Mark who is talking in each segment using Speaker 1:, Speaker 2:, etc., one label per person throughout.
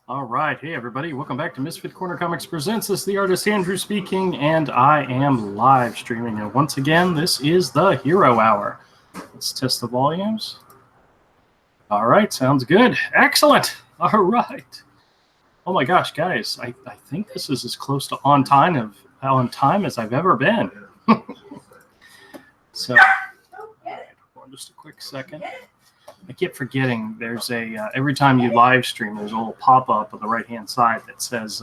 Speaker 1: All right. Hey, everybody. Welcome back to Misfit Corner Comics Presents. This is the artist Andrew speaking, and I am live streaming. And once again, this is the Hero Hour. Let's test the volumes. All right. Sounds good. Excellent. All right. Oh, my gosh, guys. I think this is as close to on time as I've ever been. So, just a quick second. I keep forgetting there's every time you live stream, there's a little pop-up on the right-hand side that says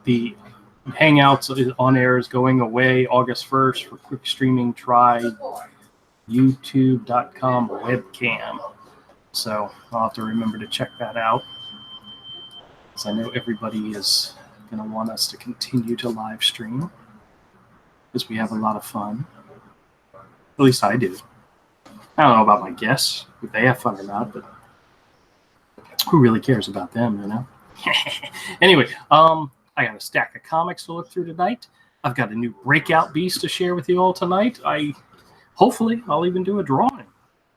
Speaker 1: the Hangouts on air is going away August 1st for quick streaming. Try youtube.com webcam. So I'll have to remember to check that out, because I know everybody is going to want us to continue to live stream because we have a lot of fun. At least I do. I don't know about my guests, if they have fun or not, but who really cares about them, you know? Anyway, I got a stack of comics to look through tonight. I've got a new breakout beast to share with you all tonight. Hopefully, I'll even do a drawing.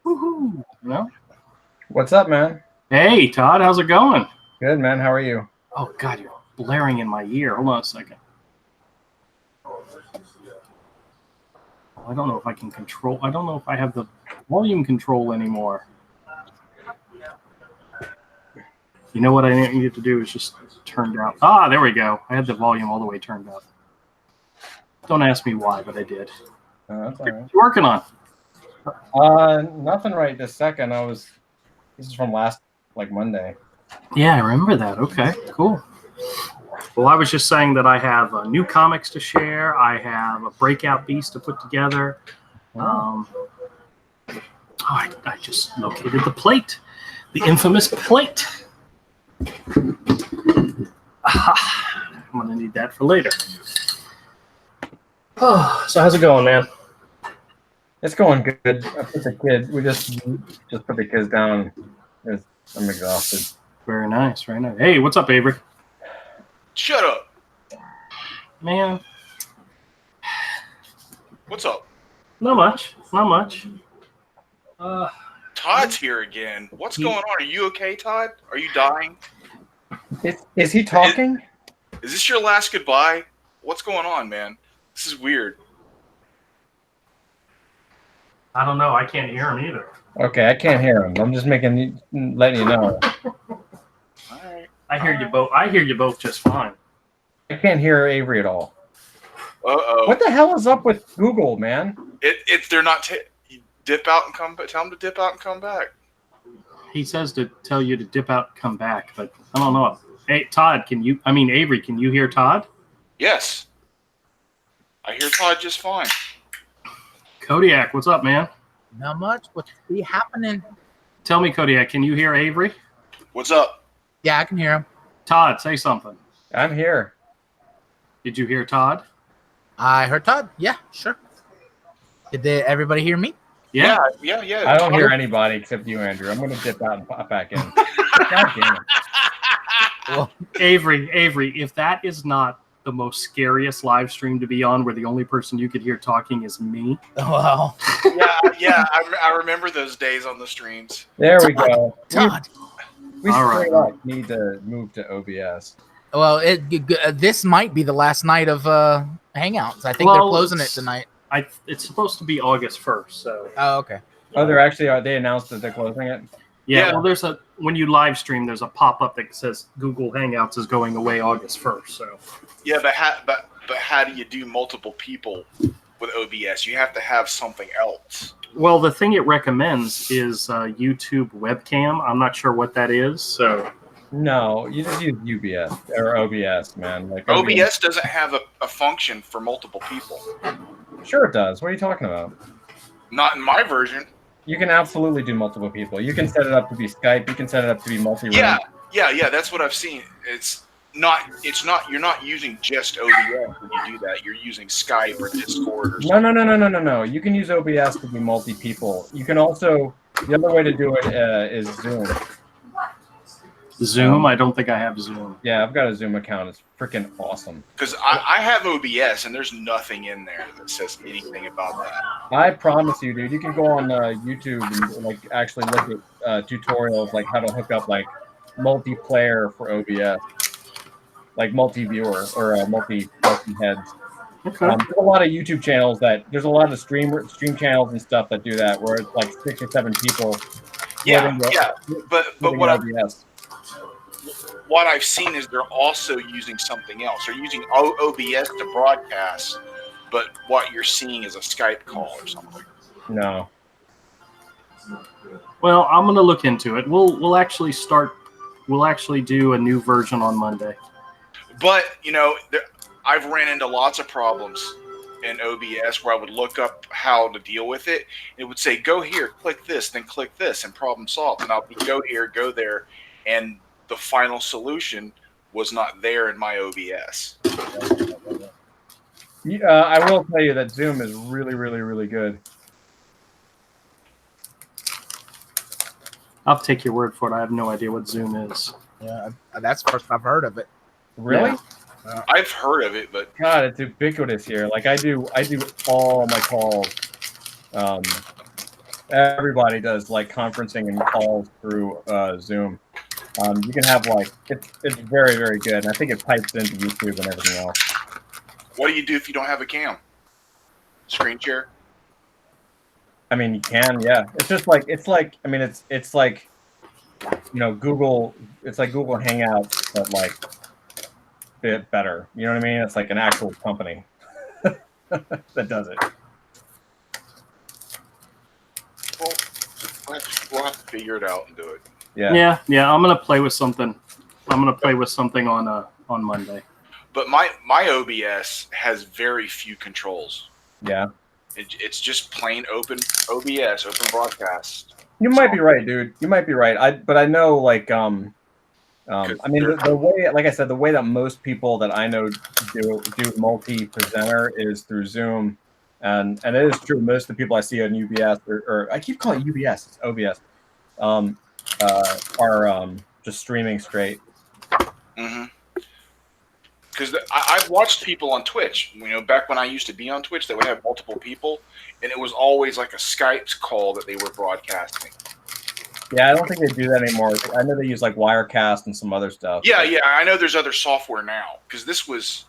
Speaker 1: Woohoo! You know?
Speaker 2: What's up, man?
Speaker 1: Hey, Todd, how's it going?
Speaker 2: Good, man. How are you?
Speaker 1: Oh, God, you're blaring in my ear. Hold on a second. I don't know if I can control. I don't know if I have the volume control anymore. You know what I need to do is just turn down. Ah, there we go. I had the volume all the way turned up. Don't ask me why, but I did.
Speaker 2: That's all right.
Speaker 1: What you working on?
Speaker 2: Nothing right this second. This is from last, Monday.
Speaker 1: Yeah, I remember that. Okay, cool. Well, I was just saying that I have new comics to share. I have a breakout beast to put together. I just located the plate, the infamous plate. I'm going to need that for later. Oh, so how's it going, man?
Speaker 2: It's going good. I put the kid. We just put the kids down. I'm exhausted.
Speaker 1: Very nice, very nice. Hey, what's up, Avery?
Speaker 3: Shut up.
Speaker 1: Man.
Speaker 3: What's up?
Speaker 1: Not much.
Speaker 3: Todd's here again. What's going on? Are you okay, Todd? Are you dying?
Speaker 2: Is he talking?
Speaker 3: Is this your last goodbye? What's going on, man? This is weird.
Speaker 1: I don't know. I can't hear him either.
Speaker 2: Okay, I can't hear him. I'm just letting you know.
Speaker 3: All right.
Speaker 1: I hear you both. I hear you both just fine.
Speaker 2: I can't hear Avery at all.
Speaker 3: Uh-oh.
Speaker 2: What the hell is up with Google, man?
Speaker 3: They're not you dip out and come back. Tell them to dip out and come back.
Speaker 1: He says to tell you to dip out and come back, but I don't know. Hey, Todd, Avery, can you hear Todd?
Speaker 3: Yes. I hear Todd just fine.
Speaker 1: Kodiak, what's up, man?
Speaker 4: Not much. What's happening?
Speaker 1: Tell me, Kodiak, can you hear Avery?
Speaker 3: What's up?
Speaker 4: Yeah, I can hear him.
Speaker 1: Todd, say something.
Speaker 2: I'm here.
Speaker 1: Did you hear Todd?
Speaker 4: I heard Todd. Yeah, sure. Did everybody hear me?
Speaker 3: Yeah.
Speaker 2: I don't hear anybody except you, Andrew. I'm going to dip out and pop back in. God damn it.
Speaker 4: Well,
Speaker 1: Avery, if that is not the most scariest live stream to be on, where the only person you could hear talking is me.
Speaker 4: well.
Speaker 3: Yeah. I remember those days on the streams.
Speaker 2: There we go.
Speaker 4: Todd.
Speaker 2: We
Speaker 1: All
Speaker 2: straight
Speaker 1: right.
Speaker 2: up need to move to OBS.
Speaker 4: Well, this might be the last night of Hangouts. I think they're closing it tonight.
Speaker 1: It's supposed to be August 1st, so.
Speaker 4: Oh, okay.
Speaker 2: Oh, they announced that they're closing it?
Speaker 1: Yeah. Well, when you live stream, there's a pop-up that says Google Hangouts is going away August 1st. So.
Speaker 3: Yeah, but how do you do multiple people with OBS? You have to have something else.
Speaker 1: Well, the thing it recommends is YouTube webcam. I'm not sure what that is. So.
Speaker 2: No, you just use UBS or OBS, man.
Speaker 3: OBS doesn't have a function for multiple people.
Speaker 2: Sure it does. What are you talking about?
Speaker 3: Not in my version.
Speaker 2: You can absolutely do multiple people. You can set it up to be Skype. You can set it up to be multi-room.
Speaker 3: Yeah. That's what I've seen. You're not using just OBS when you do that. You're using Skype or Discord or something.
Speaker 2: No. You can use OBS to be multi-people. You can also, the other way to do it is Zoom.
Speaker 1: Zoom? I don't think I have Zoom.
Speaker 2: Yeah, I've got a Zoom account. It's freaking awesome.
Speaker 3: Because I have OBS, and there's nothing in there that says anything about that.
Speaker 2: I promise you, dude. You can go on YouTube and like actually look at tutorials like how to hook up like multiplayer for OBS, like multi-viewer or multi-heads.
Speaker 1: Okay.
Speaker 2: There's a lot of YouTube channels there's a lot of stream channels and stuff that do that where it's like 6 or 7 people.
Speaker 3: Yeah. But what I've seen is they're also using something else. They're using OBS to broadcast, but what you're seeing is a Skype call or something.
Speaker 2: No.
Speaker 1: Well, I'm gonna look into it. We'll actually do a new version on Monday.
Speaker 3: But I've ran into lots of problems in OBS where I would look up how to deal with it. It would say, go here, click this, then click this, and problem solved. And I'll go here, go there, and the final solution was not there in my OBS.
Speaker 2: I will tell you that Zoom is really, really, really good.
Speaker 1: I'll take your word for it. I have no idea what Zoom is.
Speaker 4: Yeah, that's the first I've heard of it.
Speaker 2: Really?
Speaker 1: Yeah.
Speaker 3: I've heard of it, but
Speaker 2: God, it's ubiquitous here. Like I do all my calls. Everybody does like conferencing and calls through Zoom. You can have like it's very, very good. And I think it pipes into YouTube and everything else.
Speaker 3: what do you do if you don't have a cam? Screen share?
Speaker 2: I mean, you can, yeah. It's like Google. It's like Google Hangouts, but like bit better. You know what I mean? It's like an actual company that does it.
Speaker 3: Well, we'll have to figure it out and do it.
Speaker 2: Yeah.
Speaker 1: I'm gonna play with something. I'm gonna play with something on Monday.
Speaker 3: But my OBS has very few controls.
Speaker 2: Yeah.
Speaker 3: It's just plain open OBS, open broadcast.
Speaker 2: You might be right, dude. You might be right. But I know, like, I mean, the way, like I said, the way that most people that I know do multi-presenter is through Zoom, and it is true. Most of the people I see on UBS, or I keep calling it UBS, it's OBS, are just streaming straight.
Speaker 3: Mm-hmm. Because I've watched people on Twitch. Back when I used to be on Twitch, they would have multiple people, and it was always like a Skype call that they were broadcasting.
Speaker 2: Yeah, I don't think they do that anymore. I know they use like Wirecast and some other stuff.
Speaker 3: Yeah, I know there's other software now. Because this was,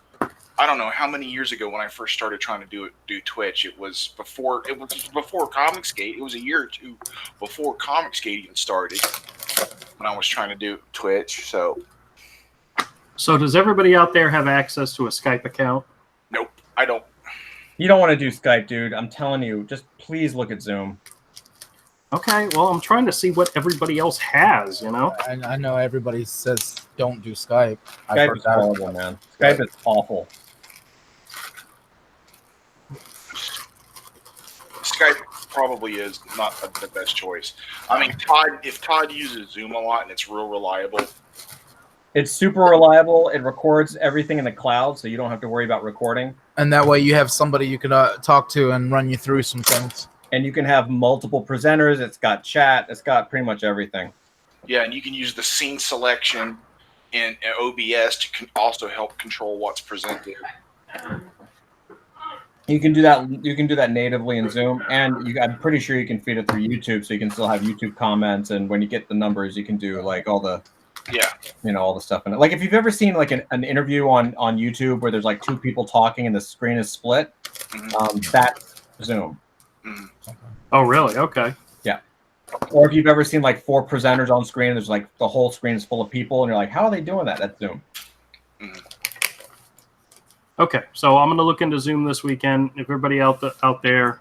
Speaker 3: I don't know how many years ago when I first started trying to do Twitch. It was before Comicsgate. It was a year or two before Comicsgate even started when I was trying to do Twitch.
Speaker 1: So does everybody out there have access to a Skype account?
Speaker 3: Nope, I don't.
Speaker 2: You don't want to do Skype, dude. I'm telling you. Just please look at Zoom.
Speaker 1: Okay, well, I'm trying to see what everybody else has,
Speaker 4: I know everybody says don't do Skype.
Speaker 2: Skype is horrible, man. Skype is awful.
Speaker 3: Skype probably is not the best choice. I mean, if Todd uses Zoom a lot and it's real reliable.
Speaker 2: It's super reliable. It records everything in the cloud, so you don't have to worry about recording.
Speaker 4: And that way you have somebody you can talk to and run you through some things.
Speaker 2: And you can have multiple presenters. It's got chat. It's got pretty much everything.
Speaker 3: Yeah, and you can use the scene selection in OBS to also help control what's presented.
Speaker 2: You can do that. You can do that natively in Zoom, and I'm pretty sure you can feed it through YouTube, so you can still have YouTube comments. And when you get the numbers, you can do like all the all the stuff in it. Like if you've ever seen like an interview on YouTube where there's like 2 people talking and the screen is split, that's Zoom.
Speaker 3: Mm-hmm.
Speaker 1: Oh, really? Okay.
Speaker 2: Yeah. Or if you've ever seen like 4 presenters on screen, and there's like the whole screen is full of people, and you're like, how are they doing that? That's Zoom.
Speaker 3: Mm-hmm.
Speaker 1: Okay, so I'm gonna look into Zoom this weekend. If everybody out there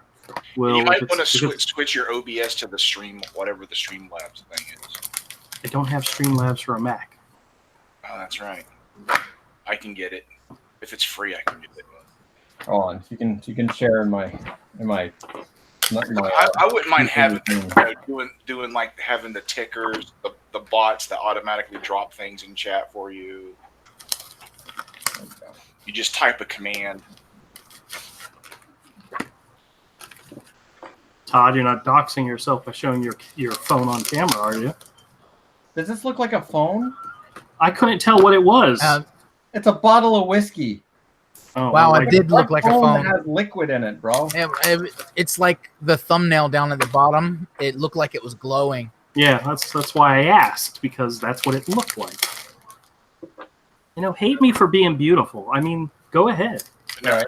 Speaker 1: will,
Speaker 3: you might want to switch your OBS to the Stream, whatever the Streamlabs thing is.
Speaker 1: I don't have Streamlabs for a Mac.
Speaker 3: Oh, that's right. I can get it if it's free. I can get it.
Speaker 2: Hold on, you can share in my. I
Speaker 3: wouldn't mind having doing like having the tickers, the bots that automatically drop things in chat for you. You just type a command.
Speaker 1: Todd, you're not doxing yourself by showing your phone on camera, are you?
Speaker 2: Does this look like a phone?
Speaker 1: I couldn't tell what it was.
Speaker 2: It's a bottle of whiskey.
Speaker 1: Oh,
Speaker 4: wow,
Speaker 1: well,
Speaker 4: it did look like a phone.
Speaker 2: That has liquid in it, bro.
Speaker 4: It's like the thumbnail down at the bottom. It looked like it was glowing.
Speaker 1: Yeah, that's why I asked, because that's what it looked like. Hate me for being beautiful. I mean, go ahead.
Speaker 3: No,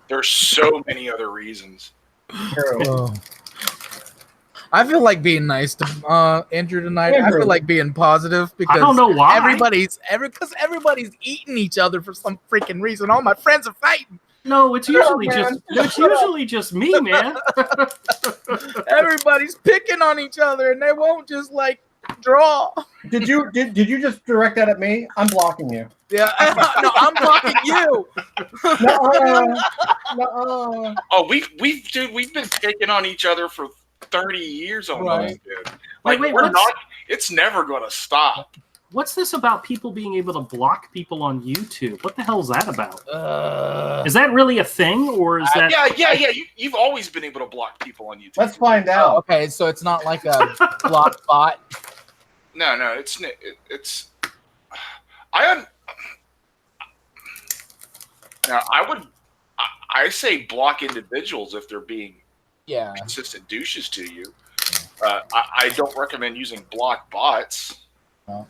Speaker 3: there's so many other reasons.
Speaker 4: Oh. I feel like being nice to Andrew tonight. I feel like being positive because
Speaker 1: I don't know why.
Speaker 4: everybody's eating each other for some freaking reason. All my friends are fighting.
Speaker 1: No, it's usually just me, man.
Speaker 4: Everybody's picking on each other and they won't just like draw.
Speaker 2: Did you just direct that at me? I'm blocking you.
Speaker 4: Yeah, no, I'm blocking you.
Speaker 2: No.
Speaker 3: Oh, we've been picking on each other for 30 years almost,
Speaker 4: Right.
Speaker 3: dude. Like
Speaker 1: Wait,
Speaker 3: we're not. It's never gonna stop.
Speaker 1: What's this about people being able to block people on YouTube? What the hell is that about? Is that really a thing, or is that?
Speaker 3: Yeah. You've always been able to block people on YouTube.
Speaker 2: Let's find
Speaker 4: Oh,
Speaker 2: out.
Speaker 4: okay, so it's not like a block bot.
Speaker 3: No, it's. I say block individuals if they're being
Speaker 4: Yeah.
Speaker 3: consistent douches to you. I don't recommend using block bots.
Speaker 4: No.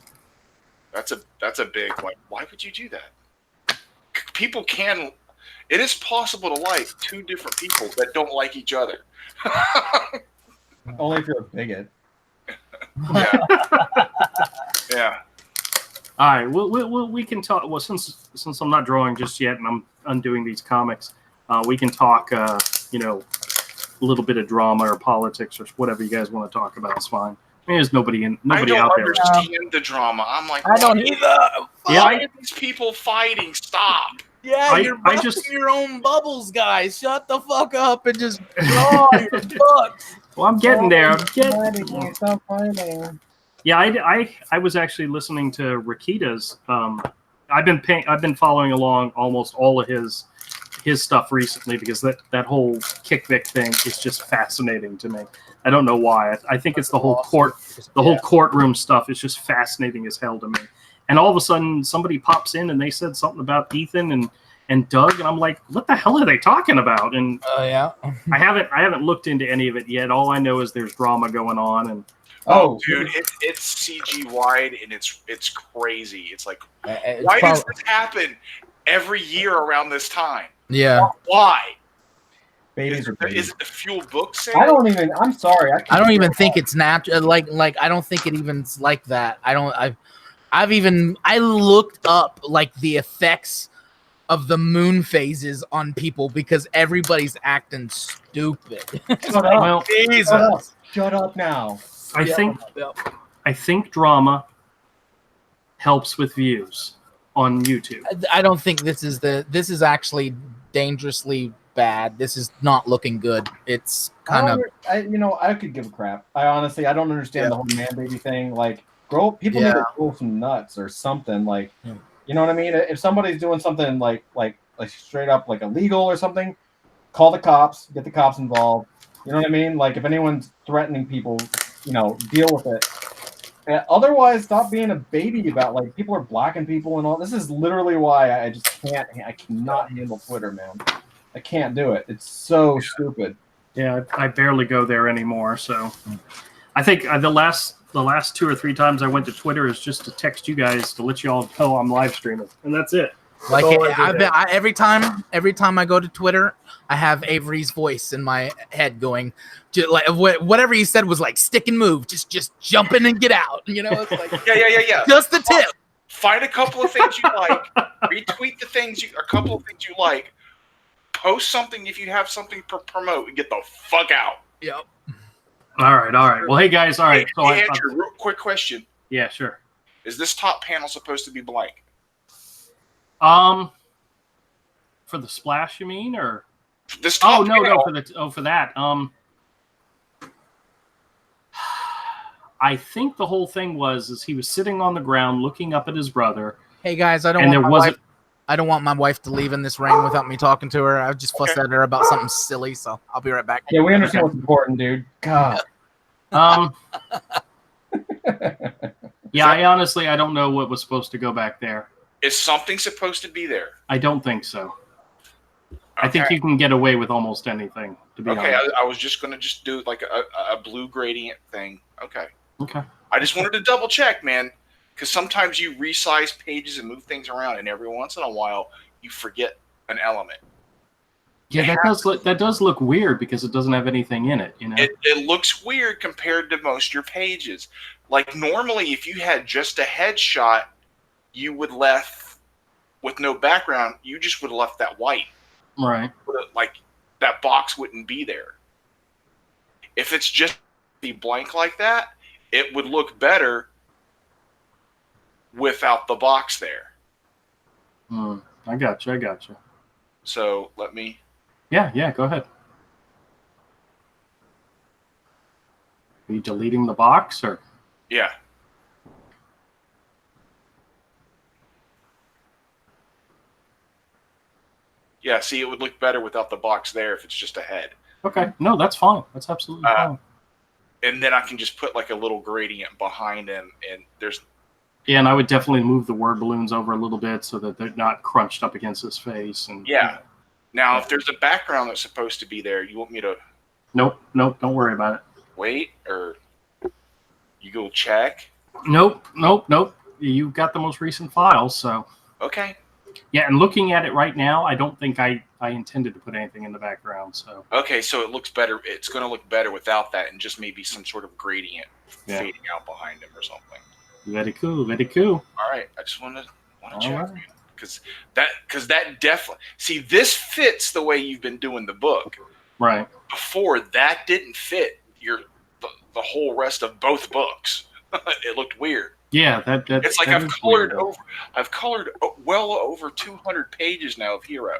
Speaker 3: That's a big like. Why would you do that? People can. It is possible to like two different people that don't like each other.
Speaker 2: Only if you're a bigot.
Speaker 3: Yeah.
Speaker 1: All right, we can talk. Well, since I'm not drawing just yet, and I'm undoing these comics, we can talk. A little bit of drama or politics or whatever you guys want to talk about. It's fine. I mean, there's nobody out there.
Speaker 3: I don't understand the drama. I'm like,
Speaker 4: I don't either.
Speaker 3: Why are these people fighting? Stop.
Speaker 4: Yeah, you're busting your own bubbles, guys. Shut the fuck up and just draw your books.
Speaker 1: Well, I'm getting there.
Speaker 2: Stop fighting.
Speaker 1: Yeah, I was actually listening to Rakita's. I've been following along almost all of his stuff recently because that whole Kick Vic thing is just fascinating to me. I don't know why. I think it's the whole whole courtroom stuff is just fascinating as hell to me. And all of a sudden, somebody pops in and they said something about Ethan and Doug, and I'm like, what the hell are they talking about? And
Speaker 4: yeah,
Speaker 1: I haven't looked into any of it yet. All I know is there's drama going on, and
Speaker 3: dude, it's CG wide and it's crazy. It's like, why does this happen every year around this time?
Speaker 4: Yeah.
Speaker 3: Why?
Speaker 2: Babies are babies.
Speaker 3: Is it the fuel book sale?
Speaker 2: I'm sorry.
Speaker 4: I don't even think it's natural. Like I don't think it even's like that. I looked up like the effects of the moon phases on people because everybody's acting stupid.
Speaker 2: Shut up.
Speaker 1: Well,
Speaker 4: Jesus.
Speaker 2: Shut up now.
Speaker 1: I think drama helps with views on YouTube.
Speaker 4: I don't think this is actually dangerously bad. This is not looking good. It's kind of
Speaker 2: I could give a crap. I honestly don't understand the whole man baby thing. Like people need to grow some nuts or something. Like you know what I mean? If somebody's doing something like straight up like illegal or something, call the cops, get the cops involved. You know what I mean? Like if anyone's threatening people, deal with it. Otherwise, stop being a baby about like people are blocking people and all. This is literally why I cannot handle Twitter, man. I can't do it. It's so stupid.
Speaker 1: Yeah, I barely go there anymore. So I think the last 2 or 3 times I went to Twitter is just to text you guys to let you all know I'm live streaming, and that's it.
Speaker 4: Like every time I go to Twitter, I have Avery's voice in my head going, like whatever he said was like stick and move, just jump in and get out. It's like
Speaker 3: yeah.
Speaker 4: Just the tip.
Speaker 3: Find a couple of things you like, retweet a couple of things you like, post something if you have something to promote, and get the fuck out.
Speaker 4: Yep.
Speaker 1: All right. Well, hey guys, all right.
Speaker 3: Hey, Andrew, real quick question.
Speaker 1: Yeah, sure.
Speaker 3: Is this top panel supposed to be blank?
Speaker 1: For the splash, you mean, or
Speaker 3: this top panel?
Speaker 1: for that. I think the whole thing is he was sitting on the ground looking up at his brother.
Speaker 4: Hey guys, I don't want my wife to leave in this rain without me talking to her. I just fussed at her about something silly, so I'll be right back.
Speaker 2: Yeah, we understand what's important, dude. God.
Speaker 1: Yeah, I honestly don't know what was supposed to go back there.
Speaker 3: Is something supposed to be there?
Speaker 1: I don't think so.
Speaker 3: Okay.
Speaker 1: I think you can get away with almost anything, to be honest.
Speaker 3: I was just going to just do like a blue gradient thing. Okay.
Speaker 1: Okay.
Speaker 3: I just wanted to double check, man, because sometimes you resize pages and move things around, and every once in a while you forget an element.
Speaker 1: Yeah, that does look weird because it doesn't have anything in it. You know,
Speaker 3: it looks weird compared to most of your pages. Like normally, if you had just a headshot, you would left with no background. You just would have left that white.
Speaker 1: Right.
Speaker 3: Like that box wouldn't be there. If it's just be blank like that, it would look better without the box there.
Speaker 1: I got you.
Speaker 3: So let me.
Speaker 1: Yeah, go ahead. Are you deleting the box or?
Speaker 3: Yeah. Yeah, see, it would look better without the box there if it's just a head.
Speaker 1: Okay, no, that's fine. That's absolutely fine.
Speaker 3: And then I can just put like a little gradient behind him, and there's.
Speaker 1: Yeah, and I would definitely move the word balloons over a little bit so that they're not crunched up against his face. And
Speaker 3: yeah. Now, if there's a background that's supposed to be there, you want me to?
Speaker 1: Nope. Don't worry about it.
Speaker 3: Wait, or you go check.
Speaker 1: Nope. You've got the most recent files, so.
Speaker 3: Okay.
Speaker 1: Yeah, and looking at it right now, I don't think I intended to put anything in the background. So.
Speaker 3: Okay, so it looks better. It's going to look better without that, and just maybe some sort of gradient fading out behind him or something.
Speaker 1: Very cool.
Speaker 3: All right, I just want to check. Right. Because that definitely this fits the way you've been doing the book.
Speaker 1: Right.
Speaker 3: Before that didn't fit the whole rest of both books. It looked weird.
Speaker 1: Yeah,
Speaker 3: it's like I've colored well over 200 pages now of Hero.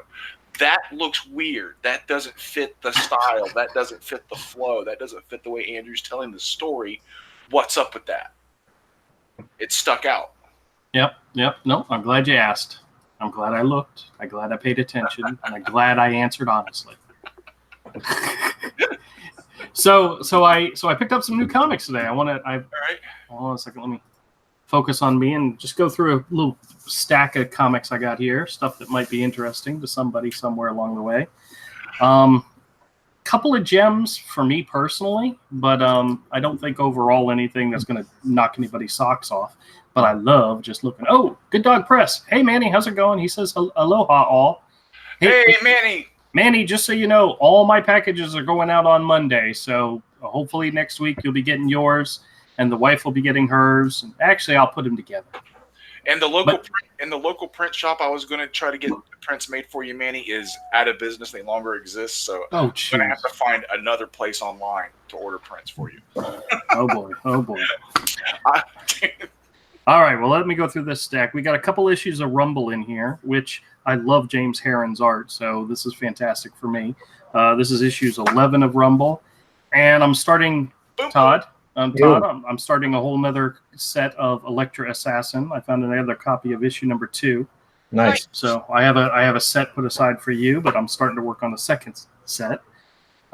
Speaker 3: That looks weird. That doesn't fit the style. That doesn't fit the flow. That doesn't fit the way Andrew's telling the story. What's up with that? It stuck out.
Speaker 1: Yep. No, I'm glad you asked. I'm glad I looked. I'm glad I paid attention, and I'm glad I answered honestly. So I picked up some new comics today. All right. Hold on a second. Let me focus on me and just go through a little stack of comics I got here. Stuff that might be interesting to somebody somewhere along the way. Couple of gems for me personally, but I don't think overall anything that's going to knock anybody's socks off. But I love just looking. Oh, Good Dog Press. Hey, Manny, how's it going? He says, aloha, all.
Speaker 3: Hey, Manny.
Speaker 1: Manny, just so you know, all my packages are going out on Monday. So hopefully next week you'll be getting yours, and the wife will be getting hers. And actually, I'll put them together.
Speaker 3: And the local print shop I was going to try to get prints made for you, Manny, is out of business. They no longer exist. So I'm going to have to find another place online to order prints for you.
Speaker 1: Oh, boy. All right, well, let me go through this stack. We got a couple issues of Rumble in here, which I love James Herron's art, so this is fantastic for me. This is issues 11 of Rumble, and I'm starting, Todd. I'm starting a whole nother set of Elektra Assassin. I found another copy of issue number 2.
Speaker 2: Nice.
Speaker 1: So I have a set put aside for you, but I'm starting to work on the second set.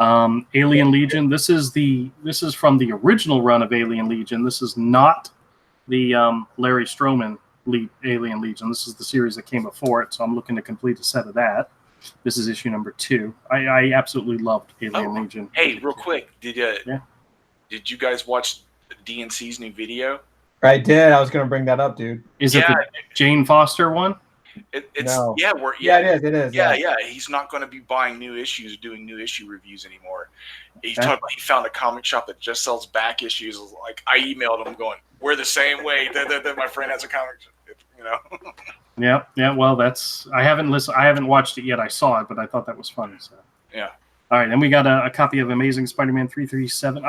Speaker 1: Alien Legion. This is from the original run of Alien Legion. This is not the Larry Stroman Alien Legion. This is the series that came before it, so I'm looking to complete a set of that. This is issue number 2. I absolutely loved Alien Legion.
Speaker 3: Hey, real quick, did you guys watch DNC's new video?
Speaker 2: I did. I was going to bring that up, dude.
Speaker 1: Is it the Jane Foster one?
Speaker 3: It is.
Speaker 2: Yeah.
Speaker 3: He's not going to be buying new issues, doing new issue reviews anymore. He talked about he found a comic shop that just sells back issues. Like I emailed him going, "We're the same way." That my friend has a comic,
Speaker 1: Yeah. Well, I haven't watched it yet. I saw it, but I thought that was funny. So
Speaker 3: yeah.
Speaker 1: All right, then we got a copy of Amazing Spider-Man 337.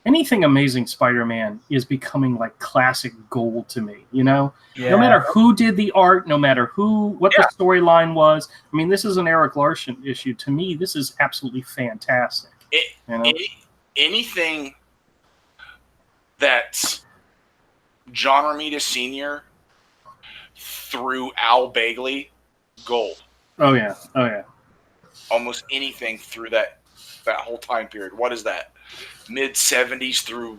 Speaker 1: Anything Amazing Spider-Man is becoming like classic gold to me, No matter who did the art, no matter what the storyline was. I mean, this is an Eric Larson issue. To me, this is absolutely fantastic.
Speaker 3: Anything that's John Romita Sr. through Al Bagley, gold.
Speaker 1: Oh yeah.
Speaker 3: Almost anything through that whole time period. What is that? Mid-70s through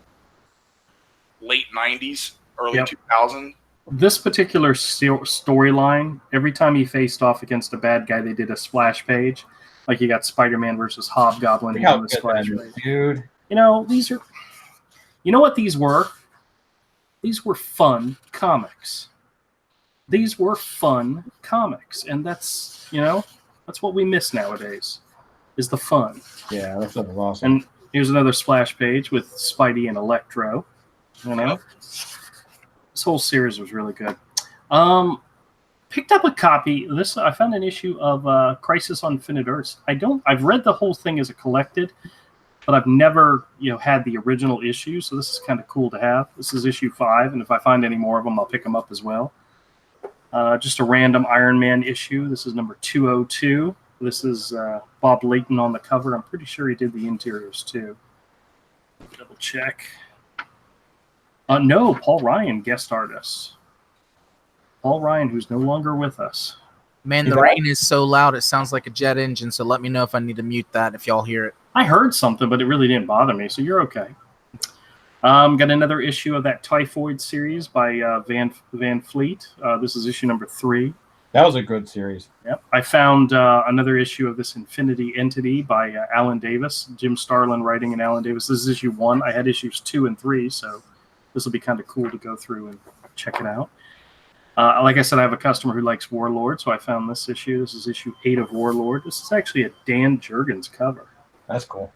Speaker 3: late 90s, early
Speaker 1: Yep.
Speaker 3: 2000.
Speaker 1: This particular storyline, every time he faced off against a bad guy, they did a splash page. Like you got Spider-Man versus Hobgoblin.
Speaker 2: Look how
Speaker 1: doing the
Speaker 2: good
Speaker 1: splash
Speaker 2: that
Speaker 1: page.
Speaker 2: is, dude.
Speaker 1: You know, these are. You know what these were? These were fun comics. These were fun comics, and that's that's what we miss nowadays, is the fun.
Speaker 2: Yeah, that stuff was awesome.
Speaker 1: And here's another splash page with Spidey and Electro. You know, this whole series was really good. Picked up a copy. I found an issue of Crisis on Infinite Earths. I've read the whole thing as a collected, but I've never had the original issue. So this is kind of cool to have. This is issue 5, and if I find any more of them, I'll pick them up as well. Just a random Iron Man issue. This is number 202. This is Bob Layton on the cover. I'm pretty sure he did the interiors too. Double check. No, Paul Ryan, guest artist. Paul Ryan, who's no longer with us.
Speaker 4: Man, the rain is so loud it sounds like a jet engine. So let me know if I need to mute that if y'all hear it.
Speaker 1: I heard something, but it really didn't bother me, so you're okay. Got another issue of that Typhoid series by Van Fleet. This is issue number 3.
Speaker 2: That was a good series.
Speaker 1: Yep. I found another issue of this Infinity Entity by Alan Davis, Jim Starlin writing and Alan Davis. This is issue 1. I had issues 2 and 3, so this will be kind of cool to go through and check it out. Like I said, I have a customer who likes Warlord, so I found this issue. This is issue 8 of Warlord. This is actually a Dan Jurgens cover.
Speaker 2: That's cool.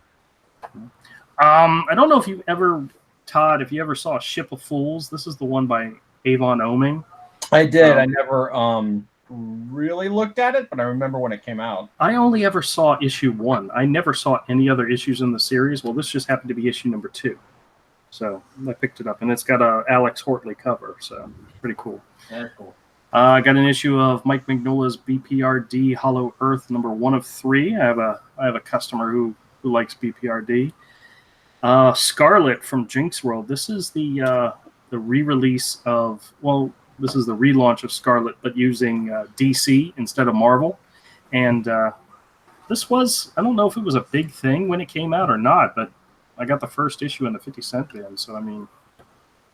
Speaker 1: I don't know if you ever, Todd, if you ever saw Ship of Fools. This is the one by Avon Oming.
Speaker 2: I did. I never really looked at it, but I remember when it came out.
Speaker 1: I only ever saw issue 1. I never saw any other issues in the series. Well, this just happened to be issue number 2. So I picked it up, and it's got a Alex Hortley cover, so pretty cool.
Speaker 2: Very cool.
Speaker 1: I got an issue of Mike Mignola's BPRD Hollow Earth number 1 of 3. I have a customer who likes BPRD. Scarlet from Jinx World. This is the re-release of, well, this is the relaunch of Scarlet, but using DC instead of Marvel. And this was, I don't know if it was a big thing when it came out or not, but I got the first issue in the 50-cent bin, so I mean,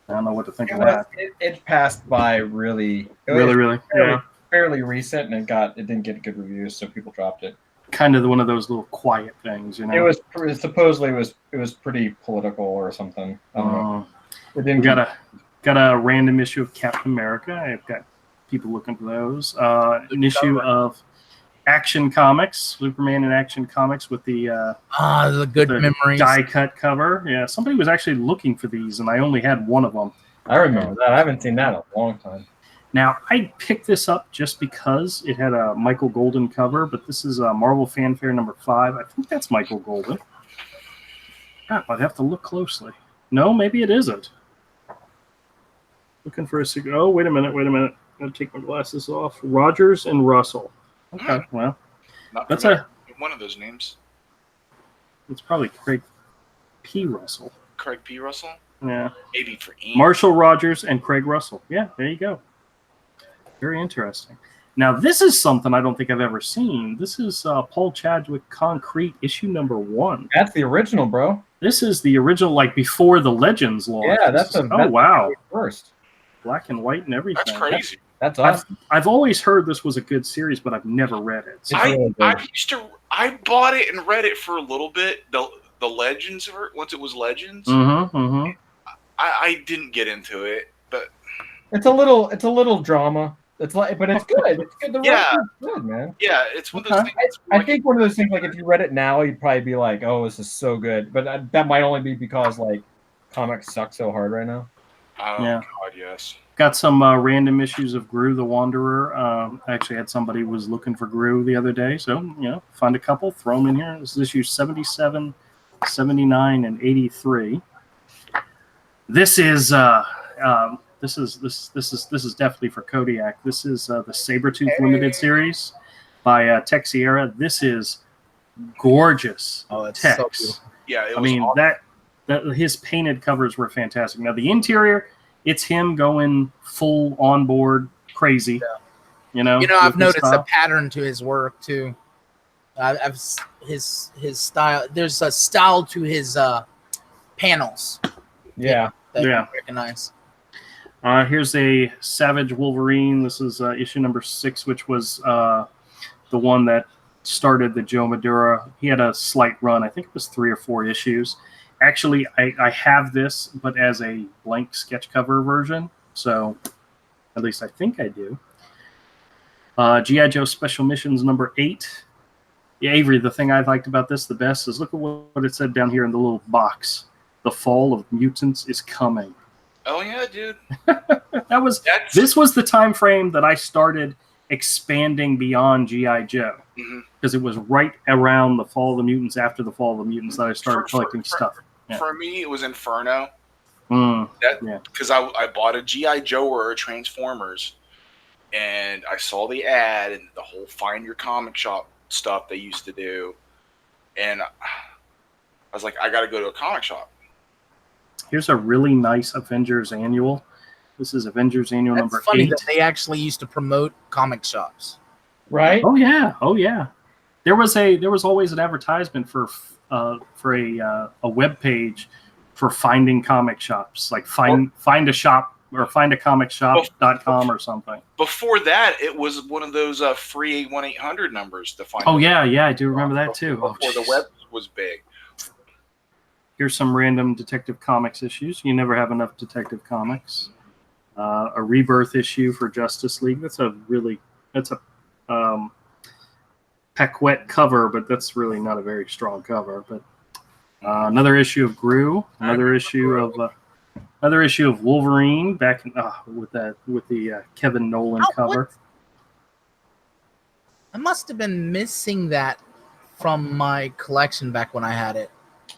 Speaker 1: I don't know what to think of that.
Speaker 2: It passed by really fairly recent, and it didn't get good reviews, so people dropped it.
Speaker 1: Kind of one of those little quiet things, you know.
Speaker 2: It was supposedly it was pretty political or something. I don't know. It didn't
Speaker 1: got a random issue of Captain America. I've got people looking for those. An issue of Action Comics, Superman in Action Comics with the
Speaker 4: good memories
Speaker 1: die cut cover. Yeah, somebody was actually looking for these, and I only had one of them.
Speaker 2: I remember that. I haven't seen that in a long time.
Speaker 1: Now, I picked this up just because it had a Michael Golden cover, but this is Marvel Fanfare number 5. I think that's Michael Golden. Crap, I'd have to look closely. No, maybe it isn't. Looking for a cigar. Oh, wait a minute. I'm going to take my glasses off. Rogers and Russell. Okay, well, that's
Speaker 3: one of those names.
Speaker 1: It's probably Craig P. Russell.
Speaker 3: Craig P. Russell?
Speaker 1: Yeah.
Speaker 3: Maybe for Ian.
Speaker 1: Marshall Rogers and Craig Russell. Yeah, there you go. Very interesting. Now, this is something I don't think I've ever seen. This is Paul Chadwick Concrete, issue number 1.
Speaker 2: That's the original, bro.
Speaker 1: This is the original, like before the Legends launch.
Speaker 2: Yeah, that's
Speaker 1: wow.
Speaker 2: First.
Speaker 1: Black and white and everything.
Speaker 3: That's crazy.
Speaker 2: That's awesome.
Speaker 1: I've always heard this was a good series, but I've never read it. So.
Speaker 3: I bought it and read it for a little bit. The Legends of it, once it was Legends. I didn't get into it, but
Speaker 2: it's a little drama. But it's good. It's good. The
Speaker 3: yeah,
Speaker 2: is good, man.
Speaker 3: Yeah, it's one of those things.
Speaker 2: I think one of those things, like if you read it now, you'd probably be like, "Oh, this is so good." But that might only be because like comics suck so hard right now.
Speaker 3: Oh
Speaker 1: yeah.
Speaker 3: God, yes.
Speaker 1: Got some random issues of Gru the Wanderer. I actually had somebody who was looking for Gru the other day, so find a couple, throw them in here. This is issue 77, 79, and 83. This is definitely for Kodiak. This is the Sabretooth Limited series by Tex Sierra. This is gorgeous.
Speaker 4: Oh, it's
Speaker 1: Tex.
Speaker 4: so beautiful.
Speaker 3: Yeah,
Speaker 1: I mean
Speaker 3: awesome.
Speaker 1: that his painted covers were fantastic. Now the interior, it's him going full on board crazy. Yeah.
Speaker 4: I've noticed a pattern to his work too. I've his style. There's a style to his panels.
Speaker 2: Yeah.
Speaker 4: that
Speaker 1: Yeah.
Speaker 4: you recognize.
Speaker 1: Here's a Savage Wolverine. This is issue number 6, which was the one that started the Joe Madura. He had a slight run. I think it was 3 or 4 issues. Actually, I have this, but as a blank sketch cover version. So at least I think I do. G.I. Joe Special Missions number 8. Yeah, Avery, the thing I liked about this the best is look at what it said down here in the little box. The fall of mutants is coming.
Speaker 3: Oh yeah, dude.
Speaker 1: This was the time frame that I started expanding beyond G.I. Joe, because it was right around the fall of the mutants, after the fall of the mutants, that I started collecting stuff. Yeah.
Speaker 3: For me, it was Inferno.
Speaker 1: Yeah.
Speaker 3: Because I bought a G.I. Joe or a Transformers, and I saw the ad and the whole Find Your Comic Shop stuff they used to do, and I was like, I got to go to a comic shop.
Speaker 1: Here's a really nice Avengers Annual. This is Avengers Annual
Speaker 4: That's
Speaker 1: number
Speaker 4: funny
Speaker 1: 8.
Speaker 4: that they actually used to promote comic shops.
Speaker 2: Right?
Speaker 1: Oh yeah. There was always an advertisement for a web page for finding comic shops, like find a shop or findacomic.com or something.
Speaker 3: Before that, it was one of those free 1-800 numbers to find.
Speaker 1: Oh yeah, I do remember that too.
Speaker 3: Before the web was big.
Speaker 1: Here's some random Detective Comics issues. You never have enough Detective Comics. A Rebirth issue for Justice League. That's a Paquette cover, but that's really not a very strong cover. But another issue of Gru, another issue of Wolverine back in, with the Kevin Nolan cover.
Speaker 4: I must have been missing that from my collection back when I had it.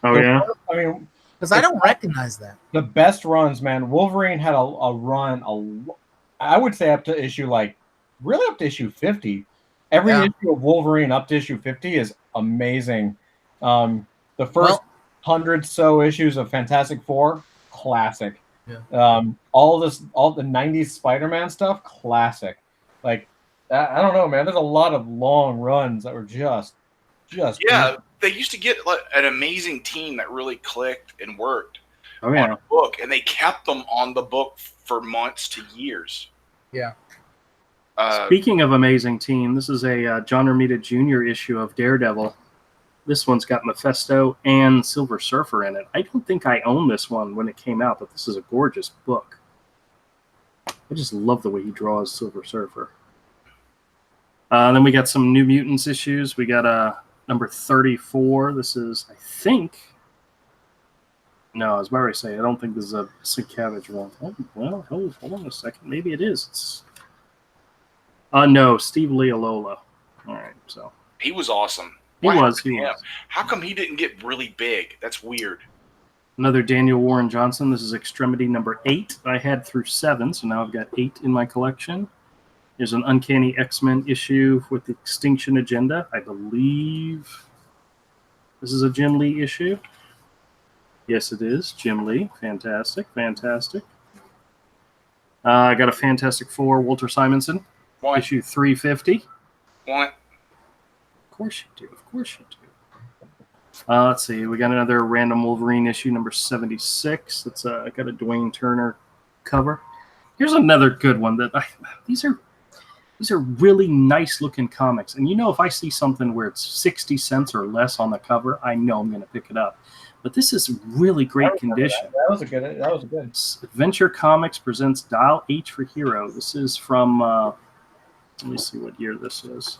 Speaker 1: Oh yeah.
Speaker 2: I mean,
Speaker 4: because I don't recognize that.
Speaker 2: The best runs, man. Wolverine had a run. I would say up to issue really up to issue 50. Every issue of Wolverine up to issue 50 is amazing. The first 100 so issues of Fantastic Four, classic.
Speaker 4: Yeah.
Speaker 2: All the 90s Spider-Man stuff, classic. Like, I don't know, man. There's a lot of long runs that were just
Speaker 3: yeah. They used to get an amazing team that really clicked and worked
Speaker 1: on
Speaker 3: a book, and they kept them on the book for months to years.
Speaker 4: Yeah.
Speaker 1: Speaking of amazing team, this is a John Romita Jr. issue of Daredevil. This one's got Mephisto and Silver Surfer in it. I don't think I owned this one when it came out, but this is a gorgeous book. I just love the way he draws Silver Surfer. Then we got some New Mutants issues. We got number 34. This is, I think... No, I was about to say, I don't think this is a Sienkiewicz one. Oh, well, hold on a second. Maybe it is. It's... no, Steve Lealola. All right, so...
Speaker 3: He was awesome.
Speaker 1: He was.
Speaker 3: How come he didn't get really big? That's weird.
Speaker 1: Another Daniel Warren Johnson. This is Extremity number 8. I had through 7, so now I've got 8 in my collection. There's an Uncanny X-Men issue with the Extinction Agenda. I believe this is a Jim Lee issue. Yes, it is. Jim Lee. Fantastic. I got a Fantastic Four, Walter Simonson.
Speaker 3: What?
Speaker 1: Issue 350.
Speaker 3: What?
Speaker 1: Of course you do. Let's see. We got another Random Wolverine issue, number 76. It's I got a Dwayne Turner cover. Here's another good one that these are really nice looking comics. And if I see something where it's 60 cents or less on the cover, I know I'm going to pick it up. But this is really great condition.
Speaker 2: That was a good.
Speaker 1: Adventure Comics presents Dial H for Hero. This is from let me see what year this is.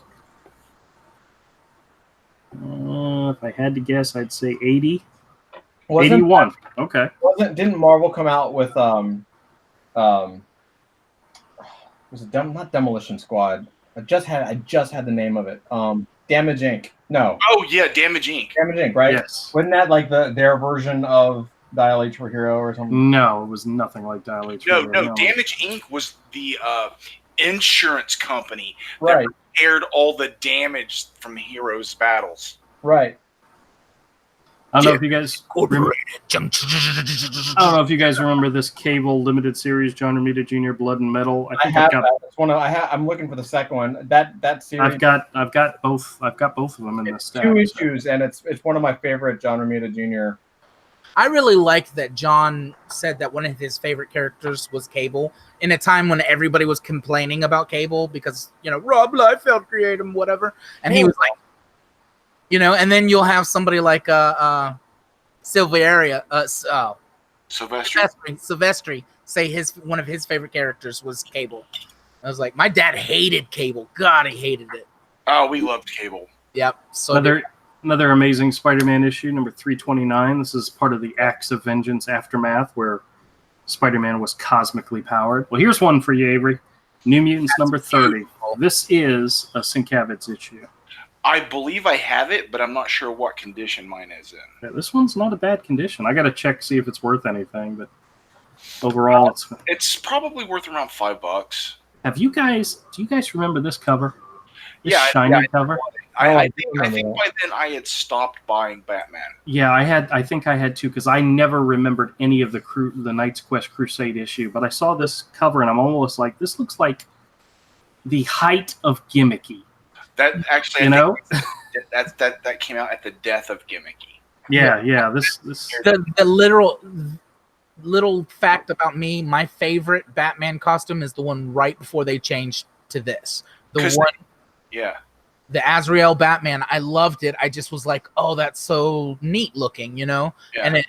Speaker 1: If I had to guess, I'd say 80. 81. Okay.
Speaker 2: Didn't Marvel come out with was it not Demolition Squad? I just had the name of it. Damage Inc. No.
Speaker 3: Oh yeah, Damage Inc.
Speaker 2: Damage Inc. Right?
Speaker 1: Yes.
Speaker 2: Wasn't that like their version of Dial H for Hero or something?
Speaker 1: No, it was nothing like Dial H for Hero.
Speaker 3: No. Damage Inc. was the insurance company that
Speaker 2: right.
Speaker 3: repaired all the damage from Heroes' battles.
Speaker 2: Right.
Speaker 1: I don't know if you guys remember this Cable limited series, John Romita Jr. Blood and Metal.
Speaker 2: I have that. That's one I'm looking for the second one. That series.
Speaker 1: I've got both of them in the stack.
Speaker 2: 2 issues, and it's one of my favorite John Romita Jr.
Speaker 4: I really liked that John said that one of his favorite characters was Cable in a time when everybody was complaining about Cable because, Rob Liefeld created him, whatever. And he was like, and then you'll have somebody like Silveria, Silvestri say one of his favorite characters was Cable. I was like, my dad hated Cable. God, he hated it.
Speaker 3: Oh, we loved Cable.
Speaker 4: Yep. So
Speaker 1: another amazing Spider-Man issue, number 329. This is part of the Acts of Vengeance aftermath, where Spider-Man was cosmically powered. Well, here's one for you, Avery. New Mutants number 30. Beautiful. This is a Sienkiewicz issue.
Speaker 3: I believe I have it, but I'm not sure what condition mine is in.
Speaker 1: Yeah, this one's not a bad condition. I got to check see if it's worth anything, but overall,
Speaker 3: it's probably worth around $5.
Speaker 1: Do you guys remember this cover? This shiny cover.
Speaker 3: I think by then I had stopped buying Batman.
Speaker 1: Yeah, I think I had too, because I never remembered any of the Knight's Quest Crusade issue. But I saw this cover and I'm almost like, this looks like the height of gimmicky.
Speaker 3: That actually, that came out at the death of gimmicky.
Speaker 1: Yeah. This
Speaker 4: the little fact about me, my favorite Batman costume is the one right before they changed to this. The Azrael Batman. I loved it. I just was like, oh, that's so neat looking, Yeah.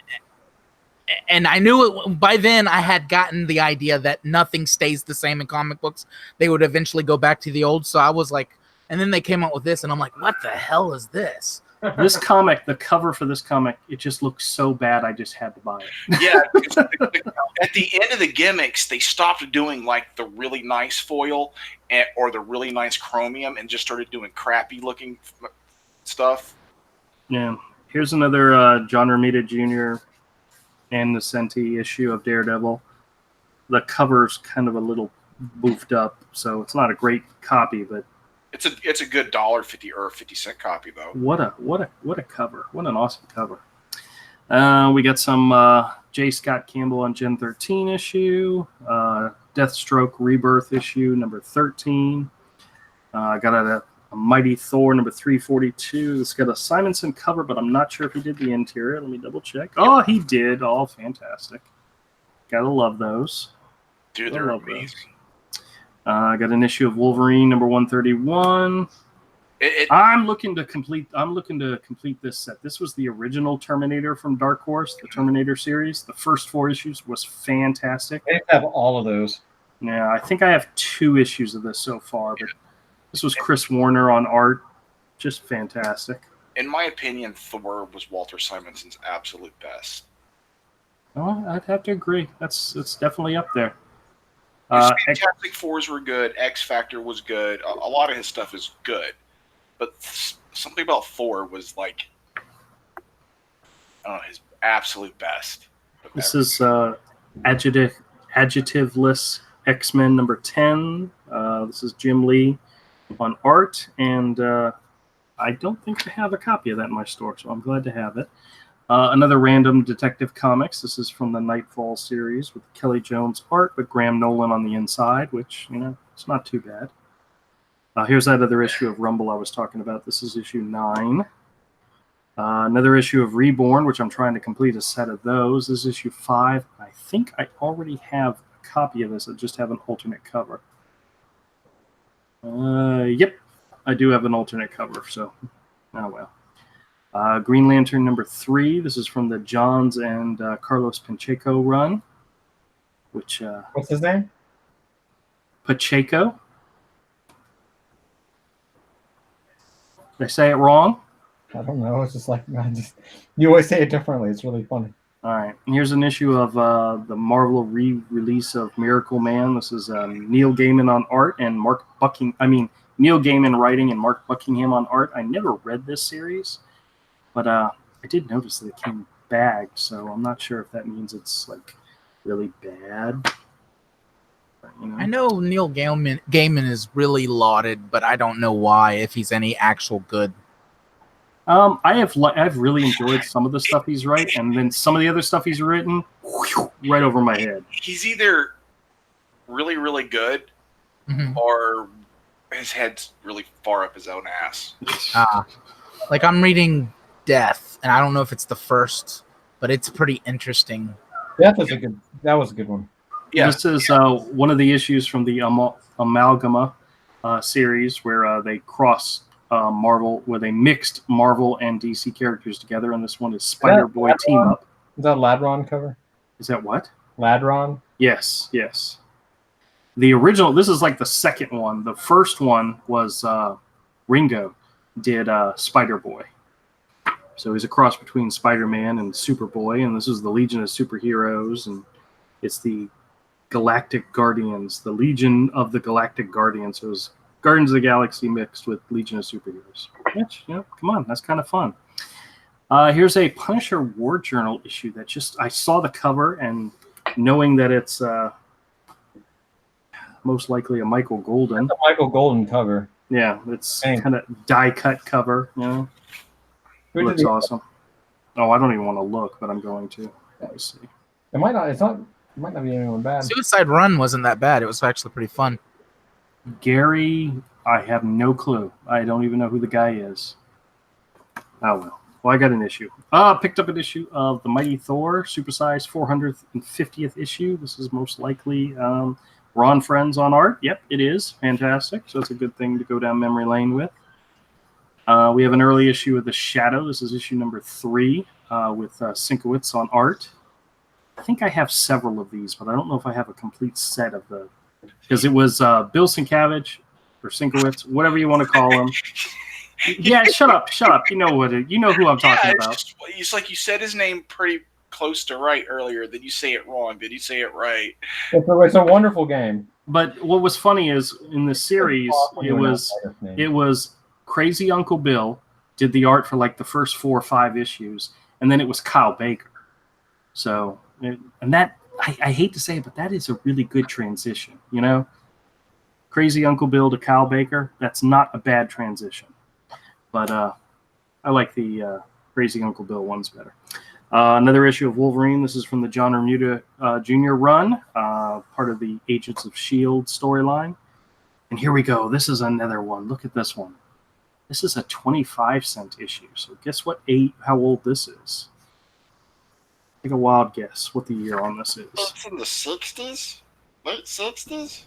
Speaker 4: And I knew it by then. I had gotten the idea that nothing stays the same in comic books. They would eventually go back to the old. So I was like, and then they came out with this, and I'm like, what the hell is this?
Speaker 1: This comic, the cover for this comic, it just looks so bad. I just had to buy it.
Speaker 3: Yeah. At the end of the gimmicks, they stopped doing like the really nice foil or the really nice chromium and just started doing crappy looking stuff.
Speaker 1: Yeah. Here's another John Romita Jr. and Nocenti issue of Daredevil. The cover's kind of a little boofed up, so it's not a great copy, but
Speaker 3: it's a good $1.50 or 50-cent copy though.
Speaker 1: What a cover! What an awesome cover. We got some J. Scott Campbell on Gen 13 issue, Deathstroke Rebirth issue number 13. I got a Mighty Thor number 342. It's got a Simonson cover, but I'm not sure if he did the interior. Let me double check. Oh, he did. Oh, fantastic! Gotta love those.
Speaker 3: Dude, they're amazing.
Speaker 1: I got an issue of Wolverine number 131. I'm looking to complete this set. This was the original Terminator from Dark Horse, the Terminator series. The first 4 issues was fantastic.
Speaker 2: I have all of those.
Speaker 1: Yeah, I think I have 2 issues of this so far, but this was Chris Warner on art. Just fantastic.
Speaker 3: In my opinion, Thor was Walter Simonson's absolute best.
Speaker 1: Oh, I'd have to agree. It's definitely up there.
Speaker 3: Fantastic Fours were good. X Factor was good. A lot of his stuff is good, but something about Thor was like, I don't know, his absolute best.
Speaker 1: This is adjectiveless X-Men number 10. This is Jim Lee on art, and I don't think I have a copy of that in my store, so I'm glad to have it. Another random Detective Comics. This is from the Nightfall series with Kelly Jones art, but Graham Nolan on the inside, which, it's not too bad. Here's that other issue of Rumble I was talking about. This is issue 9. Another issue of Reborn, which I'm trying to complete a set of those. This is issue 5. I think I already have a copy of this. I just have an alternate cover. Yep, I do have an alternate cover, so, oh well. Green Lantern number 3. This is from the Johns and Carlos Pacheco run. Which
Speaker 2: what's his name?
Speaker 1: Pacheco. Did I say it wrong?
Speaker 2: I don't know. It's just like you always say it differently. It's really funny.
Speaker 1: All right. And here's an issue of the Marvel re-release of Miracle Man. This is Neil Gaiman on art and Neil Gaiman writing and Mark Buckingham on art. I never read this series. But I did notice that it came bagged, so I'm not sure if that means it's like really bad. But,
Speaker 4: I know Neil Gaiman is really lauded, but I don't know why. If he's any actual good.
Speaker 1: I've really enjoyed some of the stuff he's written, and then some of the other stuff he's written, right over my head.
Speaker 3: He's either really, really good, or his head's really far up his own ass.
Speaker 4: Like I'm reading Death, and I don't know if it's the first, but it's pretty interesting.
Speaker 2: That was a good one.
Speaker 3: Yeah.
Speaker 1: This is one of the issues from the Amalgama series where they cross Marvel, where they mixed Marvel and DC characters together, and this one is Spider-Boy Team Up.
Speaker 2: Is that Ladron cover?
Speaker 1: Is that what?
Speaker 2: Ladron?
Speaker 1: Yes. The original, this is like the second one. The first one was Ringo did Spider-Boy. So he's a cross between Spider-Man and Superboy, and this is the Legion of Superheroes, and it's the Galactic Guardians, the Legion of the Galactic Guardians. So it was Guardians of the Galaxy mixed with Legion of Superheroes. Which, come on, that's kind of fun. Here's a Punisher War Journal issue that I saw the cover, and knowing that it's most likely a Michael Golden.
Speaker 2: That's a Michael Golden cover.
Speaker 1: Yeah, it's kind of die-cut cover, It looks awesome. Oh, I don't even want to look, but I'm going to. Let me see.
Speaker 2: It might not be anyone bad.
Speaker 4: Suicide Run wasn't that bad. It was actually pretty fun.
Speaker 1: Gary, I have no clue. I don't even know who the guy is. Oh, well. Well, I got an issue. Picked up an issue of the Mighty Thor, supersized 450th issue. This is most likely Ron Friends on art. Yep, it is. Fantastic. So it's a good thing to go down memory lane with. We have an early issue of The Shadow. This is issue number 3 with Sienkiewicz on art. I think I have several of these, but I don't know if I have a complete set of the... Because it was Bill Sienkiewicz, or Sienkiewicz, whatever you want to call him. Yeah, shut up. You know who I'm talking about.
Speaker 3: It's like you said his name pretty close to right earlier. Did you say it wrong? Did you say it right?
Speaker 2: It's a wonderful game.
Speaker 1: But what was funny is in the series, it was Crazy Uncle Bill did the art for like the first 4 or 5 issues, and then it was Kyle Baker. So, I hate to say it, but that is a really good transition, Crazy Uncle Bill to Kyle Baker, that's not a bad transition. But I like the Crazy Uncle Bill ones better. Another issue of Wolverine. This is from the John Romita Jr. run, part of the Agents of S.H.I.E.L.D. storyline. And here we go. This is another one. Look at this one. This is a 25-cent issue. So guess how old this is? Take a wild guess what the year on this is.
Speaker 3: It's in the 60s? Late 60s?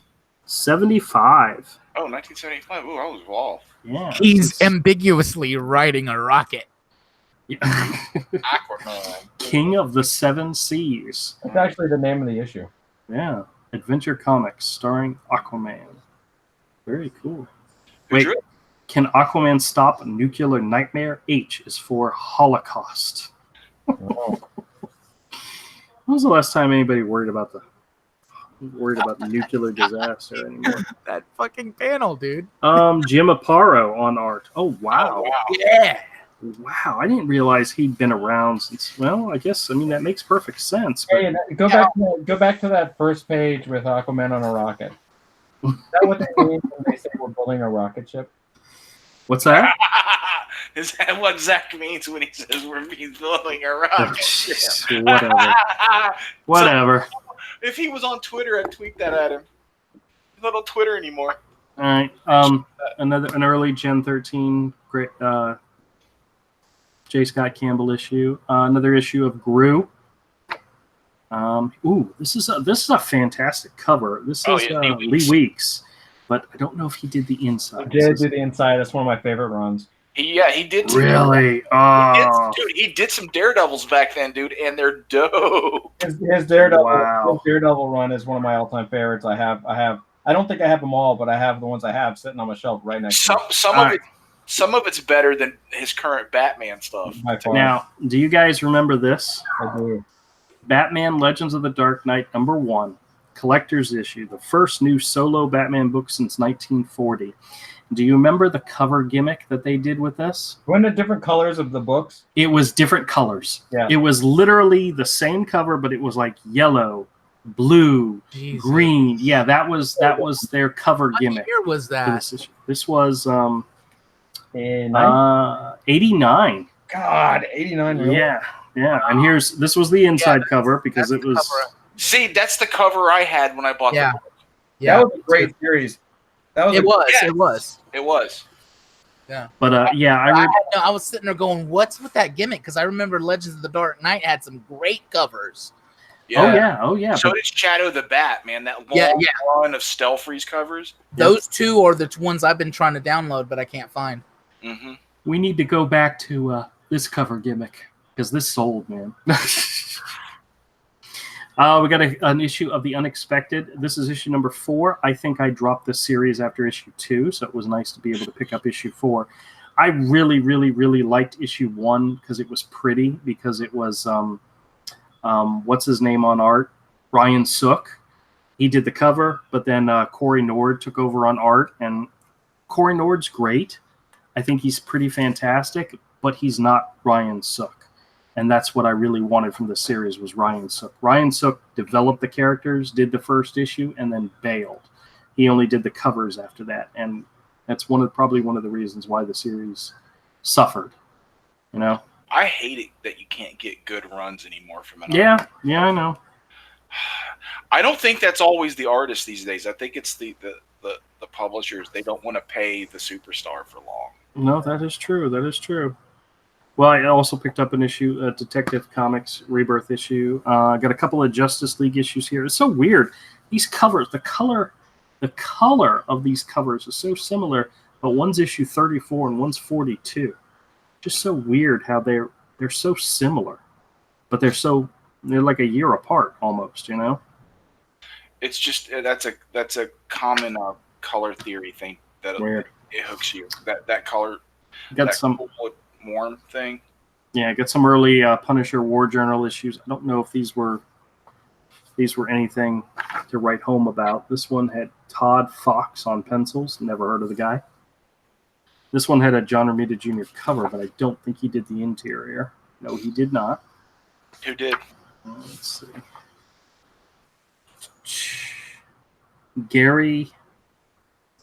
Speaker 1: 75.
Speaker 3: Oh, 1975. Ooh, I was off.
Speaker 1: Yeah.
Speaker 4: He's ambiguously riding a rocket.
Speaker 1: Yeah.
Speaker 3: Aquaman.
Speaker 1: King of the Seven Seas.
Speaker 2: That's actually the name of the issue.
Speaker 1: Yeah. Adventure Comics starring Aquaman. Very cool.
Speaker 3: Who
Speaker 1: Wait,
Speaker 3: drew it?
Speaker 1: can Aquaman stop a nuclear nightmare? H is for Holocaust.
Speaker 2: Oh.
Speaker 1: When was the last time anybody worried about the nuclear disaster anymore?
Speaker 4: That fucking panel, dude.
Speaker 1: Jim Aparo on art. Oh wow.
Speaker 3: Oh, wow.
Speaker 4: Yeah.
Speaker 1: Wow, I didn't realize he'd been around since. Well, that makes perfect sense. But...
Speaker 2: Hey, go back to that first page with Aquaman on a rocket. Is that what they mean when they say we're building a rocket ship?
Speaker 1: What's that?
Speaker 3: Is that what Zach means when he says we're building a rocket ship?
Speaker 1: Whatever.
Speaker 3: So, if he was on Twitter, I'd tweet that at him. He's not on Twitter anymore.
Speaker 1: All right. An early Gen 13 great J. Scott Campbell issue. Another issue of Gru. This is a fantastic cover. This is Lee Weeks, but I don't know if he did the inside.
Speaker 2: He did do the inside. That's one of my favorite runs.
Speaker 3: He did.
Speaker 1: Really?
Speaker 3: He did some Daredevils back then, dude, and they're dope.
Speaker 2: His Daredevil run is one of my all-time favorites. I don't think I have them all, but I have the ones I have sitting on my shelf right next to me.
Speaker 3: Some of it's better than his current Batman stuff.
Speaker 1: Now, do you guys remember this?
Speaker 2: I do.
Speaker 1: Batman Legends of the Dark Knight #1, collector's issue, the first new solo Batman book since 1940. Do you remember the cover gimmick that they did with this?
Speaker 2: Weren't it different colors of the books?
Speaker 1: It was different colors.
Speaker 2: Yeah.
Speaker 1: It was literally the same cover, but it was like yellow, blue, green. Yeah, that was their cover gimmick.
Speaker 4: What year was that?
Speaker 1: This was
Speaker 2: 89.
Speaker 1: 89.
Speaker 2: God, 89. Really?
Speaker 1: Yeah. And this was the inside cover because it was.
Speaker 3: See, that's the cover I had when I bought the book.
Speaker 2: Yeah, that was a great series.
Speaker 4: It was.
Speaker 3: It was.
Speaker 4: Yeah.
Speaker 1: But yeah,
Speaker 4: I was sitting there going, "What's with that gimmick?" Because I remember Legends of the Dark Knight had some great covers.
Speaker 3: Yeah.
Speaker 1: Oh yeah.
Speaker 3: So did Shadow the Bat, man. That long run of Stealth-Freeze covers.
Speaker 4: Those two are the ones I've been trying to download, but I can't find.
Speaker 3: Mm-hmm.
Speaker 1: We need to go back to this cover gimmick because this sold, man. We got an issue of The Unexpected. This is issue number 4. I think I dropped this series after issue 2, so it was nice to be able to pick up issue 4. I really, really, really liked issue 1 because it was pretty, because it was, what's his name on art? Ryan Sook. He did the cover, but then Corey Nord took over on art, and Corey Nord's great. I think he's pretty fantastic, but he's not Ryan Sook. And that's what I really wanted from the series was Ryan Sook. Ryan Sook developed the characters, did the first issue, and then bailed. He only did the covers after that, and that's probably one of the reasons why the series suffered. You know,
Speaker 3: I hate it that you can't get good runs anymore from an
Speaker 1: artist. Yeah, I know.
Speaker 3: I don't think that's always the artist these days. I think it's the publishers. They don't want to pay the superstar for long.
Speaker 1: No, that is true. That is true. Well, I also picked up an issue, a Detective Comics Rebirth issue. Got a couple of Justice League issues here. It's so weird. These covers, the color of these covers is so similar, but one's issue 34 and one's 42. Just so weird how they're so similar, but they're like a year apart almost. You know.
Speaker 3: It's just that's a common color theory thing that it hooks you. That color.
Speaker 1: Got some
Speaker 3: warm thing.
Speaker 1: Yeah, got some early Punisher War Journal issues. I don't know if these were anything to write home about. This one had Todd Fox on pencils. Never heard of the guy. This one had a John Romita Jr. cover, but I don't think he did the interior. No, he did not.
Speaker 3: Who did?
Speaker 1: Let's see. Gary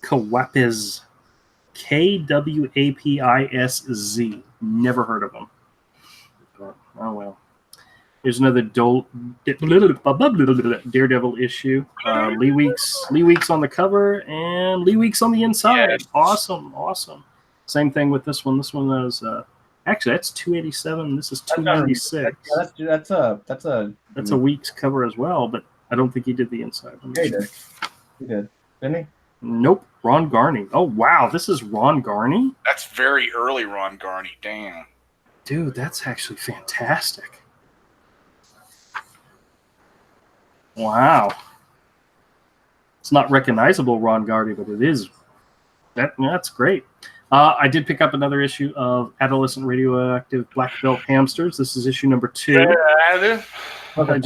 Speaker 1: Kawapis. Kwapizz. Never heard of him. But, oh well. There's another Daredevil issue. Lee Weeks on the cover and Lee Weeks on the inside. Yes. Awesome. Same thing with this one. This one was actually that's 287. This is 296.
Speaker 2: That's a
Speaker 1: Weeks cover as well, but I don't think he did the inside.
Speaker 2: He did. Didn't he?
Speaker 1: Nope. Ron Garney. Oh, wow. This is Ron Garney?
Speaker 3: That's very early Ron Garney. Damn.
Speaker 1: Dude, that's actually fantastic. Wow. It's not recognizable Ron Garney, but it is. That's great. I did pick up another issue of Adolescent Radioactive Black Belt Hamsters. This is issue number 2. I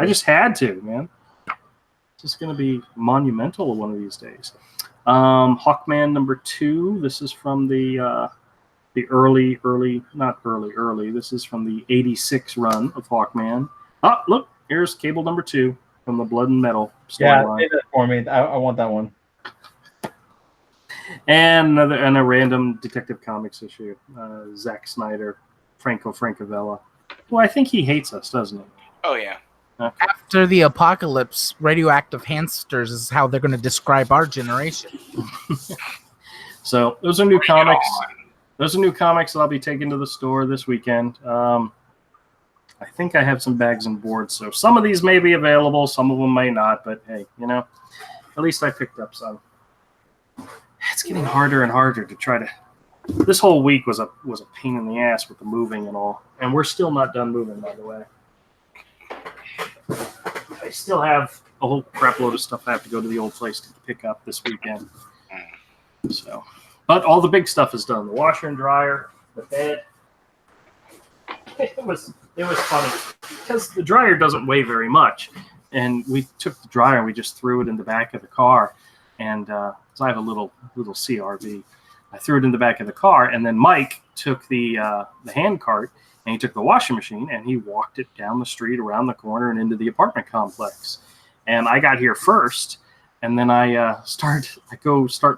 Speaker 1: just had to, man. It's just going to be monumental one of these days. Hawkman number 2. This is from the early. This is from the 86 run of Hawkman. Oh, look, here's Cable number 2 from the Blood and Metal storyline.
Speaker 2: Yeah, say that for me. I want that one.
Speaker 1: And a random Detective Comics issue. Zack Snyder, Franco Francavilla. Well, I think he hates us, doesn't he?
Speaker 3: Oh yeah.
Speaker 1: Okay.
Speaker 4: After the apocalypse, radioactive hamsters is how they're going to describe our generation.
Speaker 1: So those are new comics. Those are new comics that I'll be taking to the store this weekend. I think I have some bags and boards, so some of these may be available, some of them may not. But hey, at least I picked up some. It's getting harder and harder to try to. This whole week was a pain in the ass with the moving and all, and we're still not done moving, by the way. I still have a whole crap load of stuff I have to go to the old place to pick up this weekend. So, but all the big stuff is done. The washer and dryer, the bed. It was funny because the dryer doesn't weigh very much, and we took the dryer and we just threw it in the back of the car, and so I have a little CRV. I threw it in the back of the car, and then Mike took the hand cart. And he took the washing machine and he walked it down the street, around the corner, and into the apartment complex. And I got here first, and then I start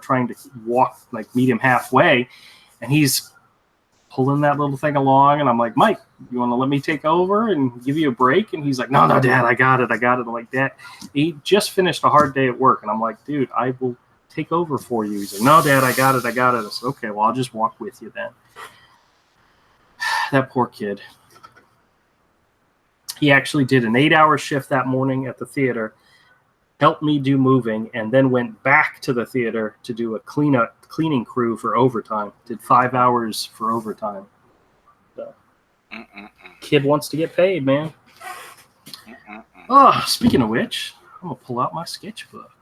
Speaker 1: trying to walk, like meet him halfway, and he's pulling that little thing along, and I'm like, Mike, you want to let me take over and give you a break? And he's like, No, Dad, I got it like that. He just finished a hard day at work, and I'm like, dude, I will take over for you. He's like, no, Dad, I got it. I said, okay, well, I'll just walk with you then. That poor kid. He actually did an 8-hour shift that morning at the theater, helped me do moving, and then went back to the theater to do a cleaning crew for overtime. Did 5 hours for overtime. So, kid wants to get paid, man. Oh, speaking of which, I'm going to pull out my sketchbook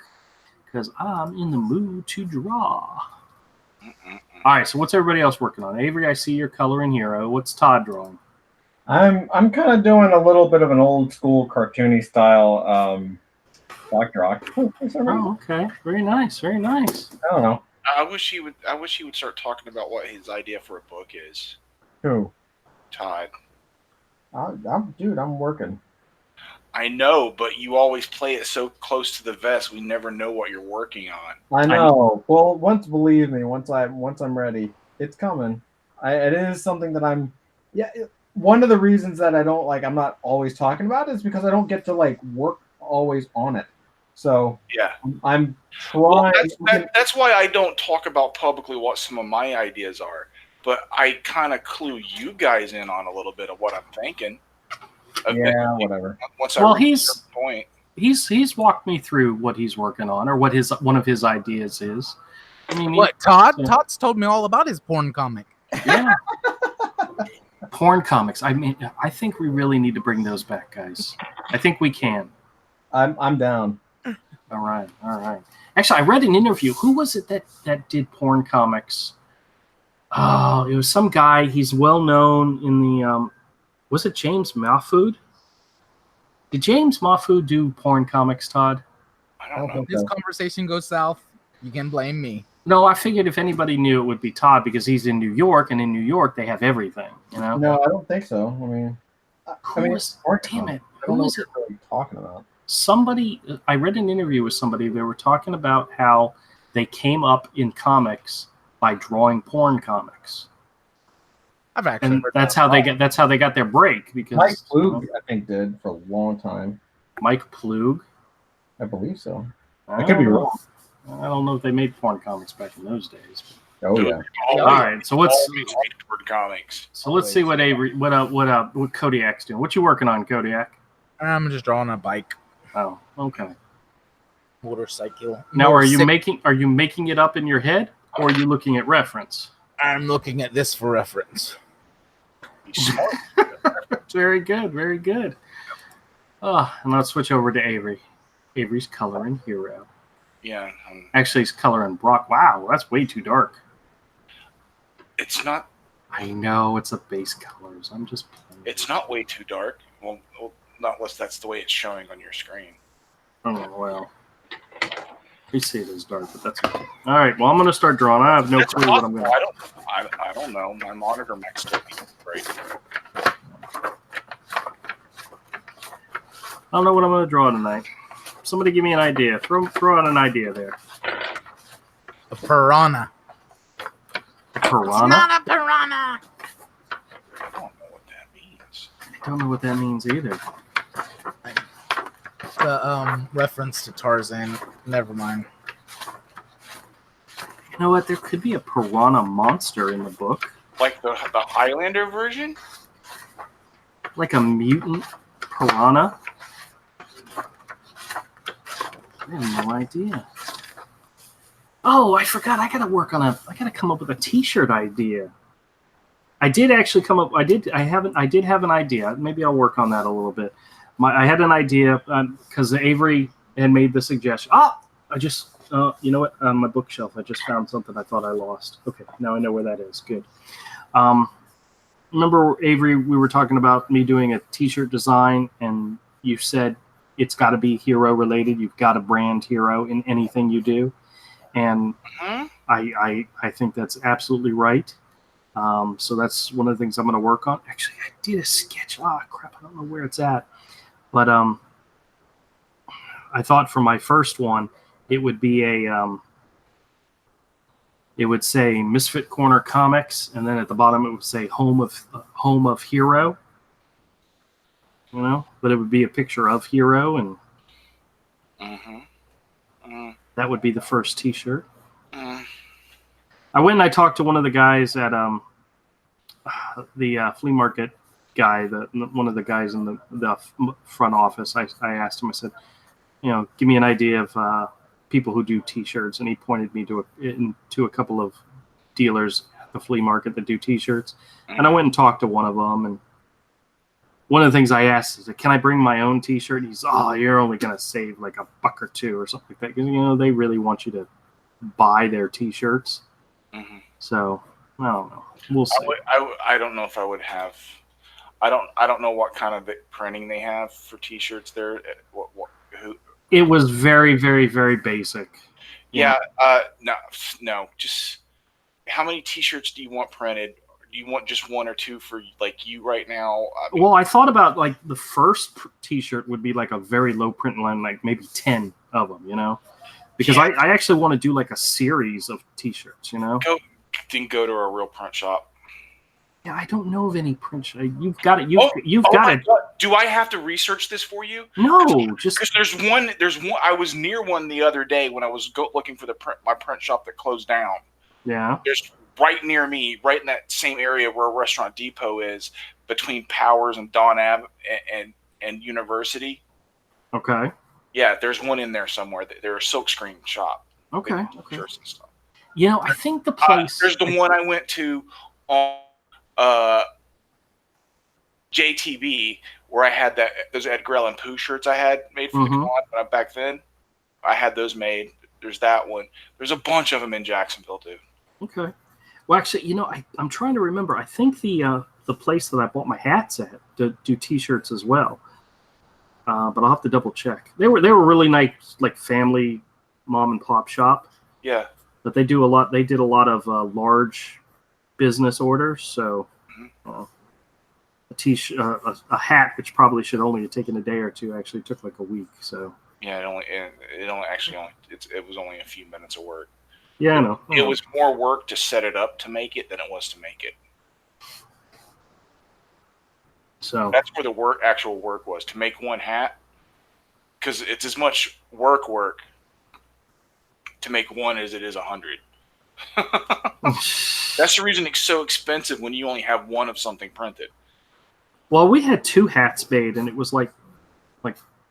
Speaker 1: because I'm in the mood to draw. All right, so what's everybody else working on? Avery, I see you're coloring Hero. What's Todd drawing?
Speaker 2: I'm kind of doing a little bit of an old school cartoony style Dr. Octopus.
Speaker 1: Oh, okay. Very nice. Very nice.
Speaker 2: I don't know.
Speaker 3: I wish he would start talking about what his idea for a book is.
Speaker 2: Who?
Speaker 3: Todd.
Speaker 2: I'm working.
Speaker 3: I know, but you always play it so close to the vest. We never know what you're working on.
Speaker 2: I know. Well, believe me, once I'm ready, it's coming. It is something that I'm. Yeah. One of the reasons that I'm not always talking about it is because I don't get to work always on it. So
Speaker 3: yeah,
Speaker 2: I'm trying.
Speaker 3: Well, that's why I don't talk about publicly what some of my ideas are. But I kind of clue you guys in on a little bit of what I'm thinking.
Speaker 2: Yeah, whatever.
Speaker 1: He's walked me through what he's working on or what one of his ideas is. I mean,
Speaker 4: what Todd's told me all about his porn comic.
Speaker 1: Yeah. Porn comics. I mean, I think we really need to bring those back, guys. I think we can.
Speaker 2: I'm down.
Speaker 1: All right. Actually, I read an interview. Who was it that did porn comics? Oh, it was some guy. He's well known in the. Was it James Mahfood? Did James Mahfood do porn comics, Todd?
Speaker 3: I don't know.
Speaker 4: If this conversation goes south, you can blame me.
Speaker 1: No, I figured if anybody knew, it would be Todd because he's in New York, and in New York they have everything. You know?
Speaker 2: No, I don't think so. I mean,
Speaker 1: damn it! Who was it?
Speaker 2: Really talking about?
Speaker 1: Somebody. I read an interview with somebody. They were talking about how they came up in comics by drawing porn comics.
Speaker 4: I've actually heard
Speaker 1: that's how they got their break because
Speaker 2: Mike Plug, I think, did for a long time.
Speaker 1: Mike Plug,
Speaker 2: I believe so. I could be wrong.
Speaker 1: I don't know if they made porn comics back in those days.
Speaker 2: Oh yeah.
Speaker 1: All right. So let's
Speaker 3: comics.
Speaker 1: So let's see what Avery, what Kodiak's doing. What you working on, Kodiak?
Speaker 4: I'm just drawing a bike.
Speaker 1: Oh, okay.
Speaker 4: Motorcycle.
Speaker 1: Now, are you making it up in your head, or are you looking at reference?
Speaker 4: I'm looking at this for reference.
Speaker 1: Very good, very good. Oh, and let's switch over to Avery. Avery's coloring Hero.
Speaker 3: Yeah.
Speaker 1: Actually, he's coloring Brock. Wow, that's way too dark.
Speaker 3: It's not.
Speaker 1: I know, it's the base colors. I'm just playing.
Speaker 3: It's not way too dark. Well, not unless that's the way it's showing on your screen.
Speaker 1: Oh, well. We see it as dark, but that's okay. All right, well, I'm going to start drawing. I have no clue what I'm going to do.
Speaker 3: I don't know. My monitor might still be great.
Speaker 1: I don't know what I'm going to draw tonight. Somebody give me an idea. Throw out an idea there.
Speaker 4: A piranha.
Speaker 1: A piranha?
Speaker 4: It's not a piranha.
Speaker 3: I don't know what that means.
Speaker 1: I don't know what that means either.
Speaker 4: The reference to Tarzan. Never mind.
Speaker 1: You know what? There could be a piranha monster in the book.
Speaker 3: Like the Highlander version?
Speaker 1: Like a mutant piranha? I have no idea. Oh, I forgot. I gotta come up with a T-shirt idea. I did actually come up. I did have an idea. Maybe I'll work on that a little bit. I had an idea because Avery had made the suggestion. I just you know what? On my bookshelf, I just found something I thought I lost. Okay, now I know where that is. Good. Remember, Avery, we were talking about me doing a T-shirt design, and you said it's got to be Hero related. You've got to brand Hero in anything you do, and I think that's absolutely right. So that's one of the things I'm going to work on. Actually, I did a sketch. Crap, I don't know where it's at. But I thought for my first one, it would be it would say Misfit Corner Comics, and then at the bottom it would say Home of Hero. You know, but it would be a picture of Hero, and That would be the first T-shirt.
Speaker 3: Mm.
Speaker 1: I went and I talked to one of the guys at the flea market guy, one of the guys in the front office. I asked him, I said, give me an idea of people who do T-shirts, and he pointed me to a couple of dealers at the flea market that do T-shirts. And I went and talked to one of them, and one of the things I asked is, can I bring my own T-shirt? He's, you're only going to save like $1 or $2 or something like that. Because, they really want you to buy their T-shirts.
Speaker 3: Mm-hmm.
Speaker 1: So, I don't know. We'll see.
Speaker 3: I don't know if I would have. I don't know what kind of printing they have for T-shirts there.
Speaker 1: It was very, very, very basic.
Speaker 3: Yeah. No. Just how many T-shirts do you want printed? Do you want just one or two for like you right now?
Speaker 1: Well, I thought about like the first T-shirt would be like a very low print line, like maybe 10 of them, because I actually want to do like a series of T-shirts,
Speaker 3: Go to a real print shop.
Speaker 1: Yeah, I don't know of any print shop. You've got it. You've got it.
Speaker 3: Do I have to research this for you?
Speaker 1: No, just
Speaker 3: because there's one. I was near one the other day when I was looking for my print shop that closed down.
Speaker 1: Yeah.
Speaker 3: There's right near me, right in that same area where Restaurant Depot is, between Powers and Don Ave and University.
Speaker 1: Okay.
Speaker 3: Yeah, there's one in there somewhere. They're a silkscreen shop.
Speaker 1: Okay.
Speaker 3: Shirts and stuff.
Speaker 1: I think the place.
Speaker 3: There's the one I went to on JTB where I had those Edgar Allan Poe shirts I had made for the con back then. I had those made. There's that one. There's a bunch of them in Jacksonville too.
Speaker 1: Okay. Well, actually, I'm trying to remember. I think the place that I bought my hats at do T-shirts as well. But I'll have to double check. They were really nice, like family mom and pop shop.
Speaker 3: Yeah.
Speaker 1: But they do a lot. They did a lot of large business orders. So a hat, which probably should only have taken a day or two, actually took like a week. So
Speaker 3: yeah, it was only a few minutes of work.
Speaker 1: Yeah, I know.
Speaker 3: It was more work to set it up to make it than it was to make it.
Speaker 1: So
Speaker 3: that's where the actual work was, to make one hat, because it's as much work to make one as it is 100. That's the reason it's so expensive when you only have one of something printed.
Speaker 1: Well, we had 2 hats made, and it was like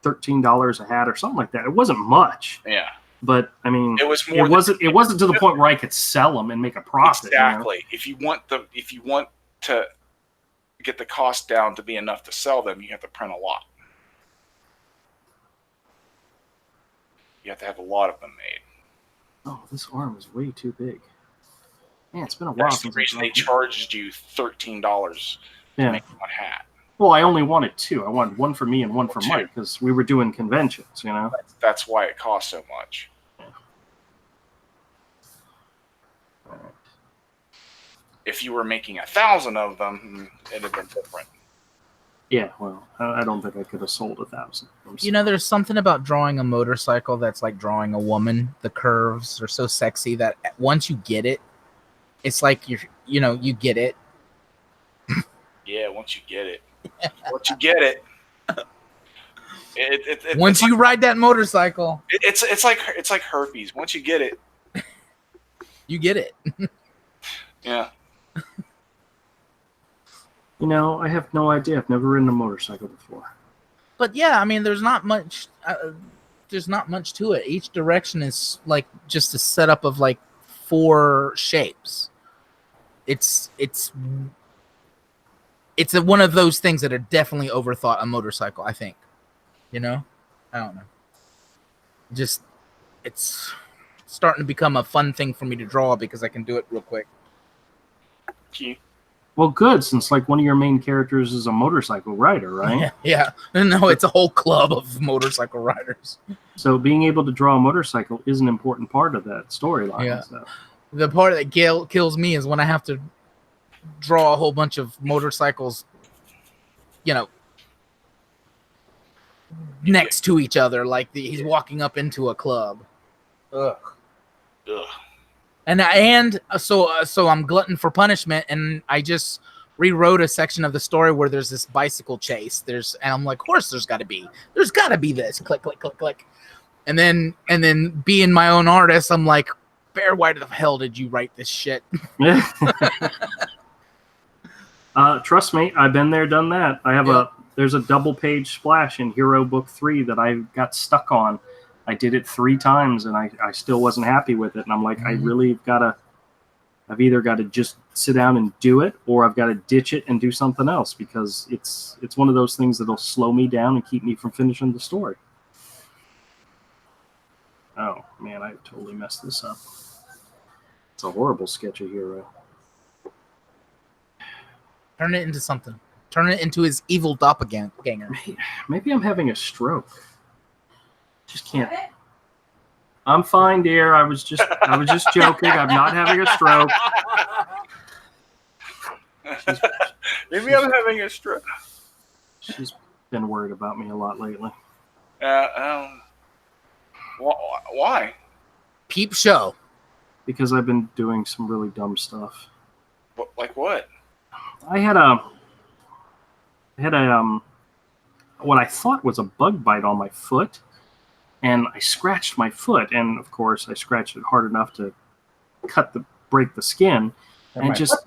Speaker 1: $13 a hat or something like that. It wasn't much.
Speaker 3: Yeah.
Speaker 1: But I mean,
Speaker 3: it was more.
Speaker 1: It wasn't to the point where I could sell them and make a profit.
Speaker 3: Exactly. If you want to get the cost down to be enough to sell them, you have to print a lot. You have to have a lot of them made.
Speaker 1: Oh, this arm is way too big. Man, it's been a while.
Speaker 3: That's the reason they charged you $13 to make one hat.
Speaker 1: Well, I only wanted 2. I wanted one for me and one for Mike because we were doing conventions,
Speaker 3: That's why it cost so much.
Speaker 1: Right.
Speaker 3: If you were making 1,000 of them, it'd have been different.
Speaker 1: Yeah, well, I don't think I could have sold 1,000.
Speaker 4: There's something about drawing a motorcycle that's like drawing a woman. The curves are so sexy that once you get it, it's like you get it.
Speaker 3: Yeah, once you get it. Once you get it.
Speaker 4: Once you ride that motorcycle,
Speaker 3: it's like herpes. Once you get it,
Speaker 4: you get it.
Speaker 3: Yeah.
Speaker 1: I have no idea. I've never ridden a motorcycle before.
Speaker 4: But yeah, I mean, there's not much. There's not much to it. Each direction is like just a setup of like 4 shapes. It's one of those things that are definitely overthought a motorcycle, I think. I don't know. Just it's starting to become a fun thing for me to draw because I can do it real quick.
Speaker 1: Well, good, since like one of your main characters is a motorcycle rider, right?
Speaker 4: Yeah. No, it's a whole club of motorcycle riders.
Speaker 1: So being able to draw a motorcycle is an important part of that storyline.
Speaker 4: Yeah.
Speaker 1: So.
Speaker 4: The part that kills me is when I have to draw a whole bunch of motorcycles, next to each other, like he's walking up into a club. Ugh. And so I'm glutton for punishment, and I just rewrote a section of the story where there's this bicycle chase. And I'm like, of course there's got to be this. Click, click, click, click. And then being my own artist, I'm like, Bear, why the hell did you write this shit?
Speaker 1: Trust me, I've been there, done that. I have there's a double page splash in Hero Book 3 that I got stuck on. I did it 3 times and I still wasn't happy with it. And I'm like, I've either got to just sit down and do it, or I've got to ditch it and do something else, because it's one of those things that'll slow me down and keep me from finishing the story. Oh man, I totally messed this up. It's a horrible sketch of Hero.
Speaker 4: Turn it into something. Turn it into his evil doppelganger.
Speaker 1: Maybe I'm having a stroke. Just can't. I'm fine, dear. I was just joking. I'm not having a stroke.
Speaker 3: Maybe I'm having a stroke.
Speaker 1: She's been worried about me a lot lately.
Speaker 3: Why?
Speaker 4: Peep show.
Speaker 1: Because I've been doing some really dumb stuff.
Speaker 3: Like what?
Speaker 1: I had a what I thought was a bug bite on my foot, and I scratched my foot, and of course I scratched it hard enough to break the skin, and just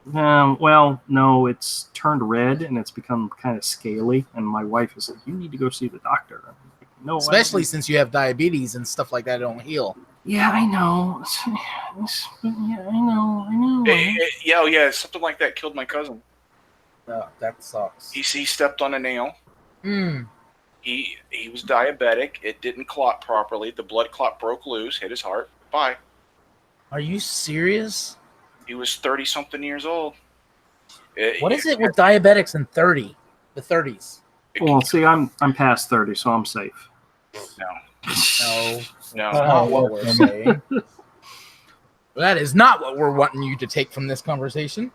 Speaker 1: well, no, it's turned red and it's become kind of scaly, and my wife is like, you need to go see the doctor. Like, no,
Speaker 4: especially since you have diabetes and stuff like that don't heal.
Speaker 1: Yeah, I know. Yeah, I know.
Speaker 3: Yeah, something like that killed my cousin.
Speaker 4: Oh, that sucks.
Speaker 3: He stepped on a nail.
Speaker 4: Mm.
Speaker 3: He was diabetic. It didn't clot properly. The blood clot broke loose, hit his heart. Bye.
Speaker 4: Are you serious?
Speaker 3: He was 30-something years old.
Speaker 4: What is it with diabetics in the 30s?
Speaker 1: Well, see, I'm past 30, so I'm safe.
Speaker 3: No.
Speaker 4: That's not what we're saying. That is not what we're wanting you to take from this conversation.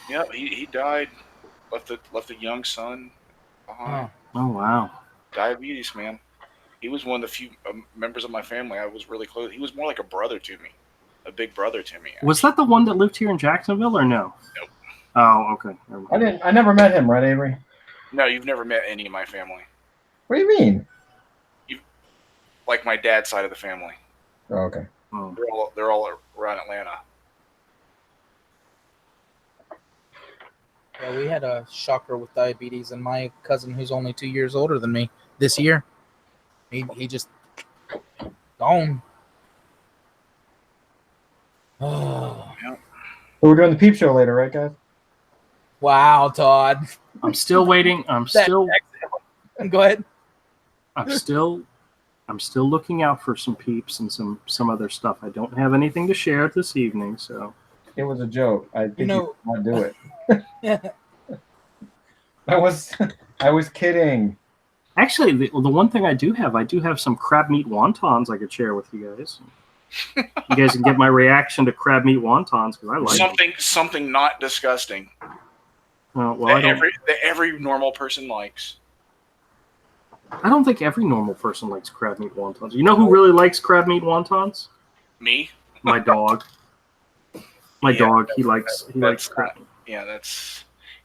Speaker 3: Yeah, he died. Left a young son behind.
Speaker 1: Oh wow.
Speaker 3: Diabetes, man. He was one of the few members of my family I was really close. He was more like a brother to me, a big brother to me. Actually.
Speaker 1: Was that the one that lived here in Jacksonville, or no?
Speaker 3: Nope.
Speaker 1: Oh, okay.
Speaker 2: I never met him, right, Avery?
Speaker 3: No, you've never met any of my family.
Speaker 2: What do you mean?
Speaker 3: Like my dad's side of the family.
Speaker 2: Oh, okay.
Speaker 1: Oh.
Speaker 3: They're all around Atlanta.
Speaker 4: Yeah, we had a shocker with diabetes, and my cousin, who's only 2 years older than me, this year, he just gone. Oh.
Speaker 3: Yep.
Speaker 2: But we're doing the peep show later, right, guys?
Speaker 4: Wow, Todd.
Speaker 1: I'm still waiting.
Speaker 4: Go ahead.
Speaker 1: I'm still looking out for some peeps and some other stuff. I don't have anything to share this evening, so.
Speaker 2: It was a joke. I think you want to do it. I was kidding.
Speaker 1: Actually, the one thing I do have some crab meat wontons I could share with you guys. You guys can get my reaction to crab meat wontons, because I like
Speaker 3: something not disgusting.
Speaker 1: Well,
Speaker 3: that every normal person likes.
Speaker 1: I don't think every normal person likes crab meat wontons. You know who really likes crab meat wontons?
Speaker 3: Me.
Speaker 1: My dog. My dog. He likes crab meat.
Speaker 3: Yeah,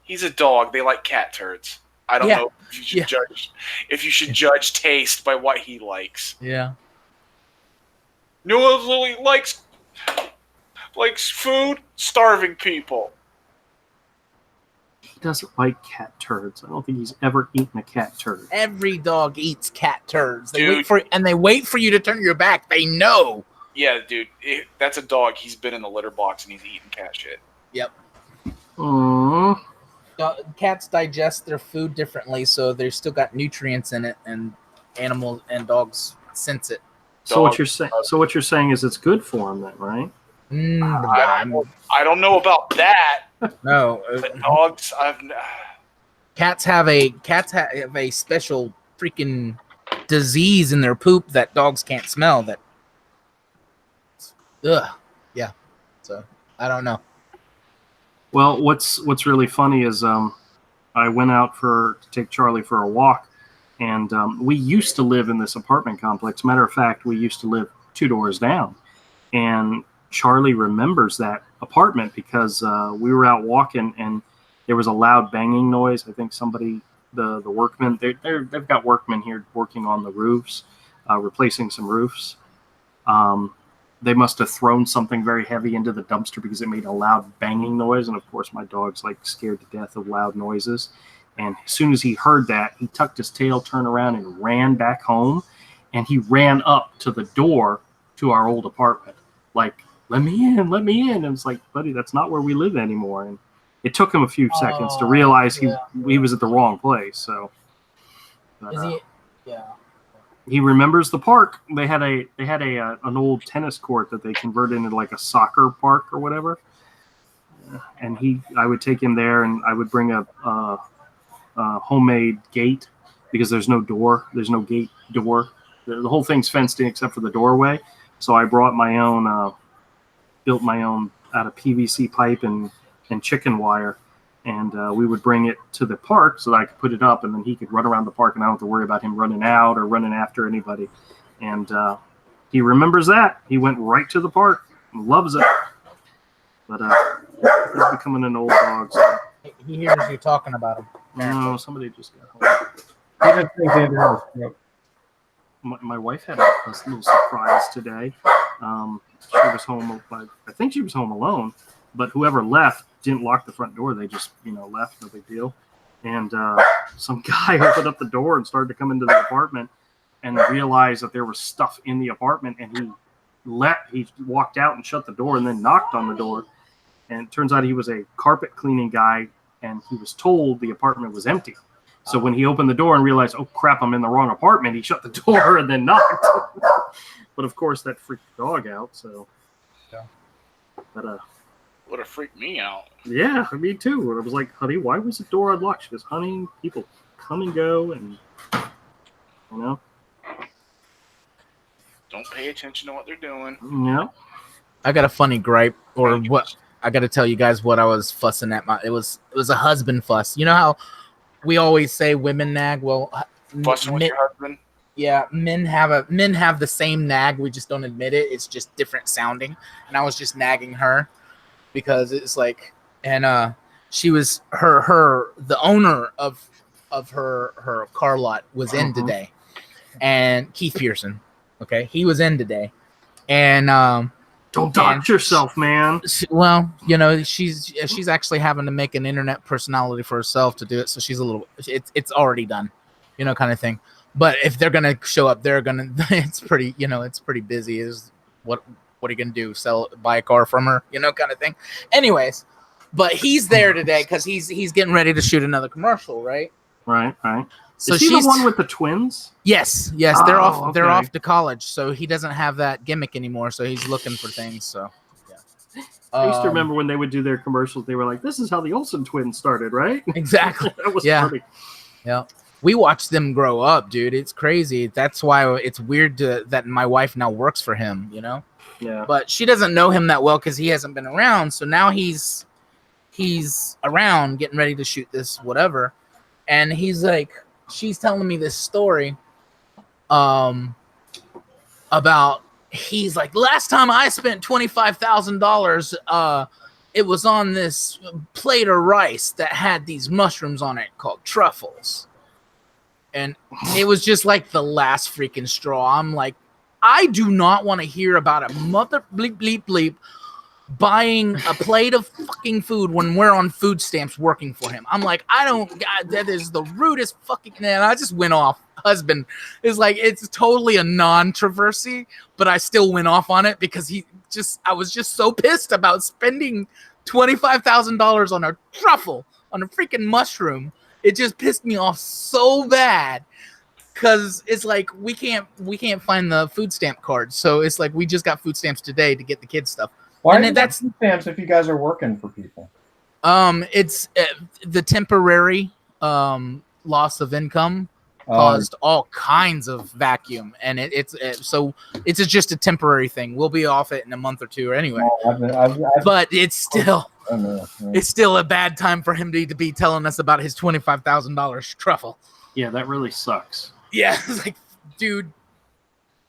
Speaker 3: he's a dog. They like cat turds. I don't know if you should judge taste by what he likes.
Speaker 4: Yeah.
Speaker 3: No one really likes food. Starving people.
Speaker 1: He doesn't like cat turds. I don't think he's ever eaten a cat turd.
Speaker 4: Every dog eats cat turds. They wait for you to turn your back. They know.
Speaker 3: Yeah, dude. That's a dog. He's been in the litter box and he's eating cat shit.
Speaker 4: Yep.
Speaker 1: Aww.
Speaker 4: Cats digest their food differently, so they've still got nutrients in it, and animals and dogs sense it.
Speaker 1: So what you're saying is it's good for them, then, right?
Speaker 3: I don't know about that.
Speaker 4: No,
Speaker 3: dogs.
Speaker 4: Cats have a special freaking disease in their poop that dogs can't smell. Yeah. So I don't know.
Speaker 1: Well, what's really funny is I went out to take Charlie for a walk, and we used to live in this apartment complex. Matter of fact, we used to live 2 doors down, and Charlie remembers that apartment because we were out walking and there was a loud banging noise. I think somebody the workmen. They've got workmen here working on the roofs, replacing some roofs. They must have thrown something very heavy into the dumpster because it made a loud banging noise. And of course, my dog's like scared to death of loud noises. And as soon as he heard that, he tucked his tail, turned around, and ran back home. And he ran up to the door to our old apartment, like, let me in, let me in. And it's like, buddy, that's not where we live anymore. And it took him a few seconds to realize he was at the wrong place. So, but,
Speaker 4: Is he? Yeah.
Speaker 1: he remembers the park. They had an old tennis court that they converted into like a soccer park or whatever. And I would take him there, and I would bring a homemade gate because there's no door. There's no gate door. The whole thing's fenced in except for the doorway. So I brought my own, built my own out of PVC pipe and chicken wire. And we would bring it to the park so that I could put it up, and then he could run around the park, and I don't have to worry about him running out or running after anybody. And he remembers that. He went right to the park and loves it. But he's becoming an old dog. So.
Speaker 4: He hears you talking about him.
Speaker 1: No, somebody just got home.
Speaker 2: He just thinks Andrew has a stroke.
Speaker 1: My wife had a little surprise today. She was home. I think she was home alone, but whoever left didn't lock the front door. They just, left. No big deal. And some guy opened up the door and started to come into the apartment and realized that there was stuff in the apartment. And he walked out and shut the door and then knocked on the door. And it turns out he was a carpet cleaning guy, and he was told the apartment was empty. So when he opened the door and realized, oh crap, I'm in the wrong apartment, he shut the door and then knocked. But of course that freaked the dog out. So,
Speaker 4: yeah.
Speaker 1: But
Speaker 3: would have freaked me out.
Speaker 1: Yeah, me too. I was like, honey, why was the door unlocked? She goes, honey, people come and go, and
Speaker 3: Don't pay attention to what they're doing.
Speaker 1: Yeah.
Speaker 4: I got a funny gripe, or what? I got to tell you guys what I was fussing at. It was a husband fuss. You know how we always say women nag? Well,
Speaker 3: Fussing with your husband?
Speaker 4: Yeah, men have the same nag. We just don't admit it. It's just different sounding. And I was just nagging her because it's like, and she was the owner of her car lot was in today, and Keith Pearson. Okay, he was in today, and
Speaker 1: don't dox yourself, man.
Speaker 4: Well, she's actually having to make an internet personality for herself to do it, so she's a little. It's already done, kind of thing. But if they're gonna show up, they're gonna. It's pretty, it's pretty busy. Is what are you gonna do? Buy a car from her, kind of thing. Anyways, but he's there today because he's getting ready to shoot another commercial, right?
Speaker 1: Right.
Speaker 4: So
Speaker 1: is he the one with the twins?
Speaker 4: Yes. They're off. Okay. They're off to college, so he doesn't have that gimmick anymore. So he's looking for things. So yeah.
Speaker 1: I used to remember when they would do their commercials. They were like, "This is how the Olsen twins started," right?
Speaker 4: Exactly.
Speaker 1: That was funny.
Speaker 4: Yeah. We watched them grow up, dude. It's crazy. That's why it's weird that my wife now works for him.
Speaker 1: Yeah.
Speaker 4: But she doesn't know him that well because he hasn't been around. So now he's around, getting ready to shoot this whatever, and he's like. She's telling me this story about he's like, last time I spent $25,000, it was on this plate of rice that had these mushrooms on it called truffles. And it was just like the last freaking straw. I'm like, I do not want to hear about a mother bleep bleep bleep buying a plate of fucking food when we're on food stamps working for him. I'm like, God, that is the rudest fucking, man. I just went off. Husband is like, it's totally a non-controversy, but I still went off on it because I was just so pissed about spending $25,000 on a truffle, on a freaking mushroom. It just pissed me off so bad because it's like, we can't find the food stamp cards. So it's like, we just got food stamps today to get the kids stuff.
Speaker 2: Why are that's food stamps if you guys are working for people?
Speaker 4: It's the temporary loss of income caused all kinds of vacuum, and it's just a temporary thing. We'll be off it in a month or two anyway. But it's still a bad time for him to be telling us about his $25,000 truffle.
Speaker 1: Yeah, that really sucks.
Speaker 4: Yeah, it's like, dude.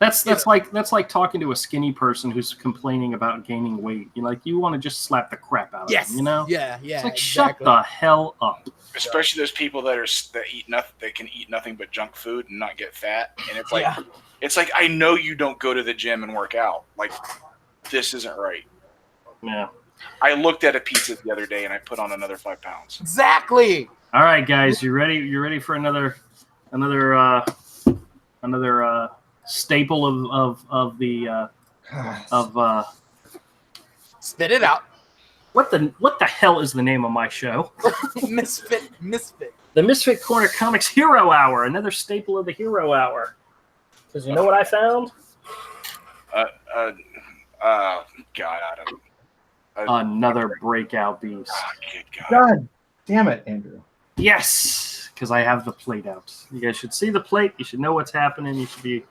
Speaker 1: That's like talking to a skinny person who's complaining about gaining weight. You want to just slap the crap out of them, you know?
Speaker 4: Yeah.
Speaker 1: It's like,
Speaker 4: exactly.
Speaker 1: shut the hell up.
Speaker 3: Especially those people that eat nothing, that can eat nothing but junk food and not get fat. And it's like, I know you don't go to the gym and work out. Like, this isn't right.
Speaker 1: Yeah.
Speaker 3: I looked at a pizza the other day and I put on another 5 pounds.
Speaker 4: Exactly.
Speaker 1: All right, guys, you ready? You ready for another staple of the
Speaker 4: Spit it out.
Speaker 1: what the hell is the name of my show?
Speaker 4: Misfit.
Speaker 1: The Misfit Corner Comics Hero Hour, another staple of the Hero Hour. Because you know what I found?
Speaker 3: God,
Speaker 1: Another breakout beast.
Speaker 2: God damn it, Andrew.
Speaker 1: Yes, because I have the plate out. You guys should see the plate. You should know what's happening. You should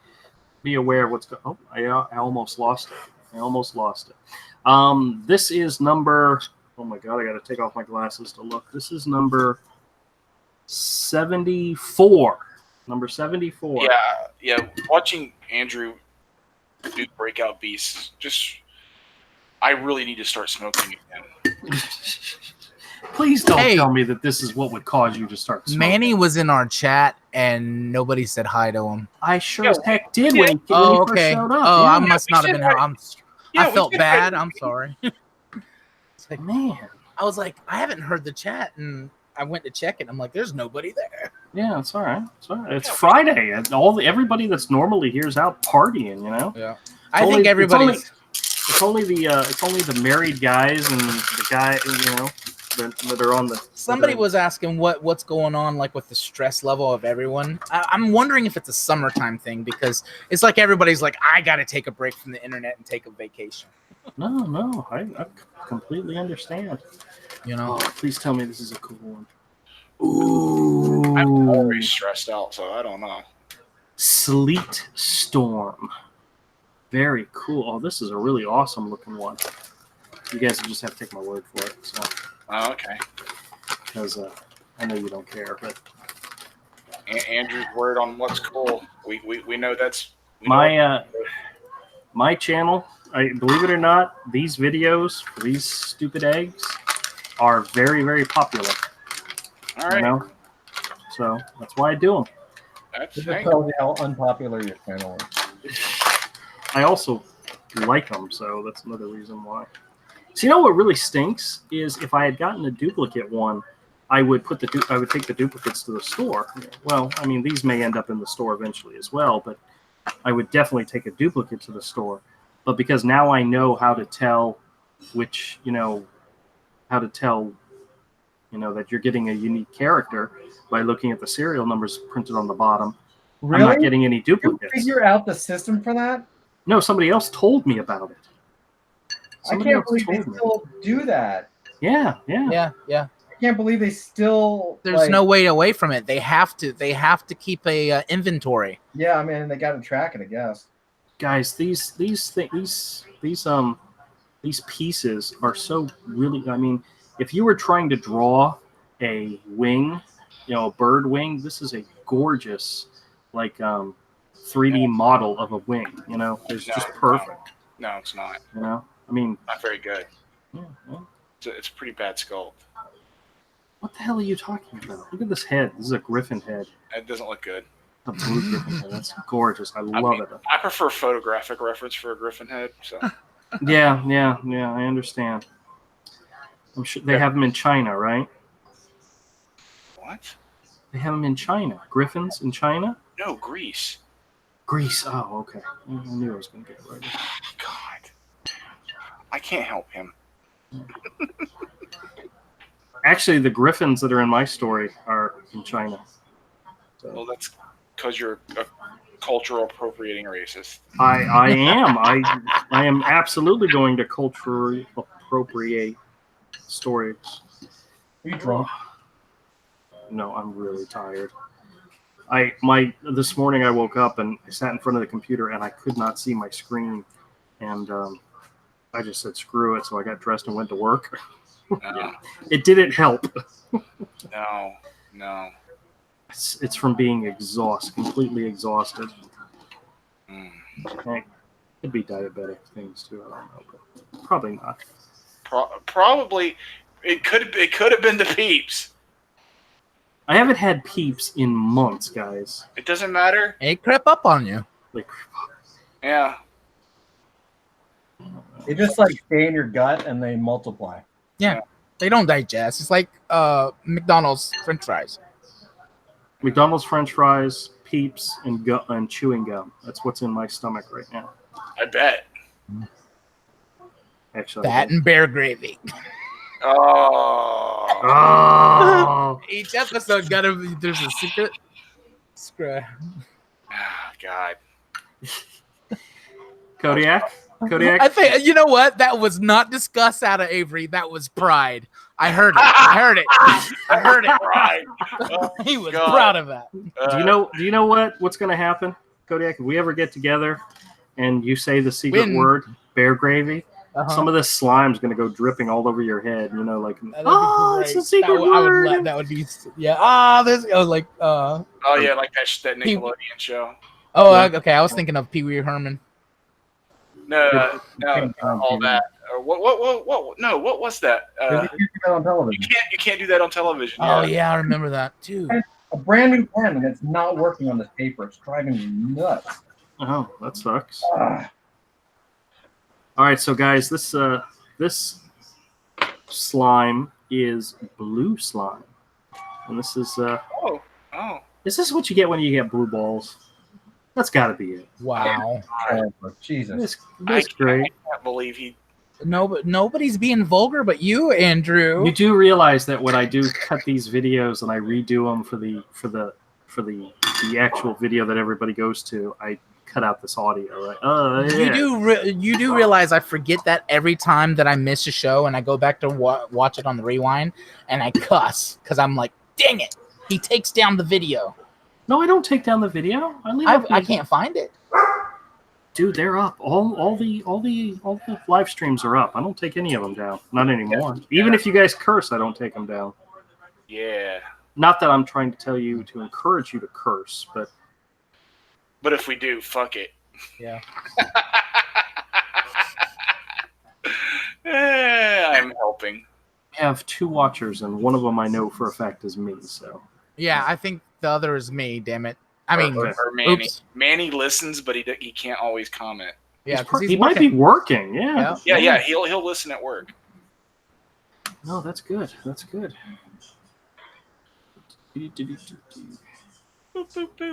Speaker 1: be aware of what's going. Oh, I almost lost it. This is number. Oh my God, I got to take off my glasses to look. This is number 74. Number 74.
Speaker 3: Yeah. Watching Andrew do breakout beasts, I really need to start smoking again.
Speaker 1: Please don't tell me that this is what would cause you to start smoking.
Speaker 4: Manny was in our chat and nobody said hi to him.
Speaker 1: I sure as heck did when he first showed up.
Speaker 4: Oh,
Speaker 1: yeah.
Speaker 4: I must not have been here. I felt bad. I'm sorry.
Speaker 1: It's like, man.
Speaker 4: I was like, I haven't heard the chat, and I went to check it. I'm like, there's nobody there.
Speaker 1: Yeah, it's all right. It's all right. It's Friday, and everybody that's normally here's out partying. You know.
Speaker 4: Yeah. I think everybody's.
Speaker 1: It's only the married guys and the guy, you know, that are on the.
Speaker 4: Somebody was asking what's going on, like with the stress level of everyone. I'm wondering if it's a summertime thing, because it's like everybody's like, I got to take a break from the internet and take a vacation.
Speaker 1: No, I completely understand.
Speaker 4: You know,
Speaker 1: please tell me this is a cool one. Ooh,
Speaker 3: I'm always stressed out, so I don't know.
Speaker 1: Sleet Storm. Very cool. Oh, this is a really awesome looking one. You guys just have to take my word for it. So.
Speaker 3: Oh, okay.
Speaker 1: Because I know you don't care, but
Speaker 3: Andrew's word on what's cool. We know that's
Speaker 1: my channel. I believe it or not, these videos for these stupid eggs are very, very popular.
Speaker 3: All right.
Speaker 1: You know? So that's why I do them.
Speaker 3: That's
Speaker 2: This tells you how unpopular your channel is.
Speaker 1: I also like them, so that's another reason why. So you know what really stinks is if I had gotten a duplicate one, I would take the duplicates to the store. Well, I mean, these may end up in the store eventually as well, but I would definitely take a duplicate to the store. But because now I know how to tell that you're getting a unique character by looking at the serial numbers printed on the bottom.
Speaker 2: Really?
Speaker 1: I'm not getting any duplicates.
Speaker 2: You figure out the system for that?
Speaker 1: No, somebody else told me about it.
Speaker 2: I can't believe they still do that.
Speaker 1: Yeah.
Speaker 2: I can't believe they still.
Speaker 4: There's no way away from it. They have to keep a inventory.
Speaker 2: Yeah, I mean, they got to track it, I guess.
Speaker 1: Guys, these pieces are so really. I mean, if you were trying to draw a wing, a bird wing, this is a gorgeous, 3D model of a wing. It's just perfect.
Speaker 3: No, it's not.
Speaker 1: I mean,
Speaker 3: not very good.
Speaker 1: Yeah.
Speaker 3: It's a pretty bad sculpt.
Speaker 1: What the hell are you talking about? Look at this head. This is a griffin head.
Speaker 3: It doesn't look good.
Speaker 1: A blue griffin head. That's gorgeous. I love it.
Speaker 3: I prefer photographic reference for a griffin head. So.
Speaker 1: Yeah. I understand. I'm sure they have them in China, right?
Speaker 3: What?
Speaker 1: They have them in China. Griffins in China?
Speaker 3: No, Greece.
Speaker 1: Greece. Oh, okay. I knew I was going to get it right.
Speaker 3: God. I can't help him.
Speaker 1: Actually, the griffins that are in my story are in China. So.
Speaker 3: Well, that's because you're a cultural appropriating racist.
Speaker 1: I am. I am absolutely going to culturally appropriate stories.
Speaker 2: Are you drunk?
Speaker 1: No, I'm really tired. This morning I woke up and I sat in front of the computer and I could not see my screen, and I just said screw it, so I got dressed and went to work.
Speaker 3: No.
Speaker 1: It didn't help.
Speaker 3: No.
Speaker 1: It's from being completely exhausted. Could be diabetic things too. I don't know, but probably not.
Speaker 3: Probably, it could have been the Peeps.
Speaker 1: I haven't had Peeps in months, guys.
Speaker 3: It doesn't matter.
Speaker 4: It crept up on you.
Speaker 1: Like,
Speaker 3: Yeah.
Speaker 2: They just like stay in your gut and they multiply.
Speaker 4: Yeah. They don't digest. It's like McDonald's French fries.
Speaker 1: McDonald's French fries, Peeps, and chewing gum. That's what's in my stomach right now.
Speaker 3: I bet.
Speaker 1: Actually,
Speaker 4: That and bear gravy.
Speaker 3: Oh.
Speaker 1: Oh,
Speaker 4: Each episode there's a secret.
Speaker 3: God.
Speaker 1: Kodiak.
Speaker 4: I think you know what? That was not disgust out of Avery. That was pride. I heard it. I heard it.
Speaker 3: Right. Oh,
Speaker 4: He was
Speaker 3: God.
Speaker 4: proud of that.
Speaker 1: Do you know what's going to happen, Kodiak? If we ever get together and you say the secret word, bear gravy, some of this slime's going to go dripping all over your head. You know, like, it's a secret word.
Speaker 4: That would be, yeah. This. I was like,
Speaker 3: Oh yeah, like that Nickelodeon show.
Speaker 4: Oh, okay. I was thinking of Pee Wee Herman.
Speaker 3: No, all that. Or what? No, what was that?
Speaker 2: You can't do that on television.
Speaker 3: You can't do that on television.
Speaker 4: Oh yeah, I remember that too.
Speaker 2: A brand new pen and it's not working on this paper. It's driving me nuts.
Speaker 1: Oh, that sucks. All right, so guys, this slime is blue slime, and this is Is this what you get when you get blue balls? That's got to be it.
Speaker 4: Wow.
Speaker 2: Jesus.
Speaker 1: This great.
Speaker 3: I can't believe he.
Speaker 1: No,
Speaker 4: but nobody's being vulgar but you, Andrew.
Speaker 1: You do realize that when I do cut these videos and I redo them for the actual video that everybody goes to, I cut out this audio, right? Yeah.
Speaker 4: You do realize I forget that every time that I miss a show and I go back to watch it on the rewind and I cuss because I'm like, dang it, he takes down the video.
Speaker 1: No, I don't take down the video.
Speaker 4: I can't find it.
Speaker 1: Dude, they're up. All the live streams are up. I don't take any of them down. Not anymore. Even if you guys curse, I don't take them down.
Speaker 3: Yeah.
Speaker 1: Not that I'm trying to tell you to encourage you to curse, but
Speaker 3: if we do, fuck it.
Speaker 4: Yeah.
Speaker 3: I'm helping.
Speaker 1: I have 2 watchers, and one of them I know for a fact is me. So.
Speaker 4: Yeah, I think the other is me. Damn it. I mean,
Speaker 3: or Manny.
Speaker 4: oops.
Speaker 3: Manny listens, but he can't always comment.
Speaker 4: Yeah,
Speaker 1: he might be working. Yeah.
Speaker 3: Yeah. He'll listen at work.
Speaker 1: No, that's good. That's good.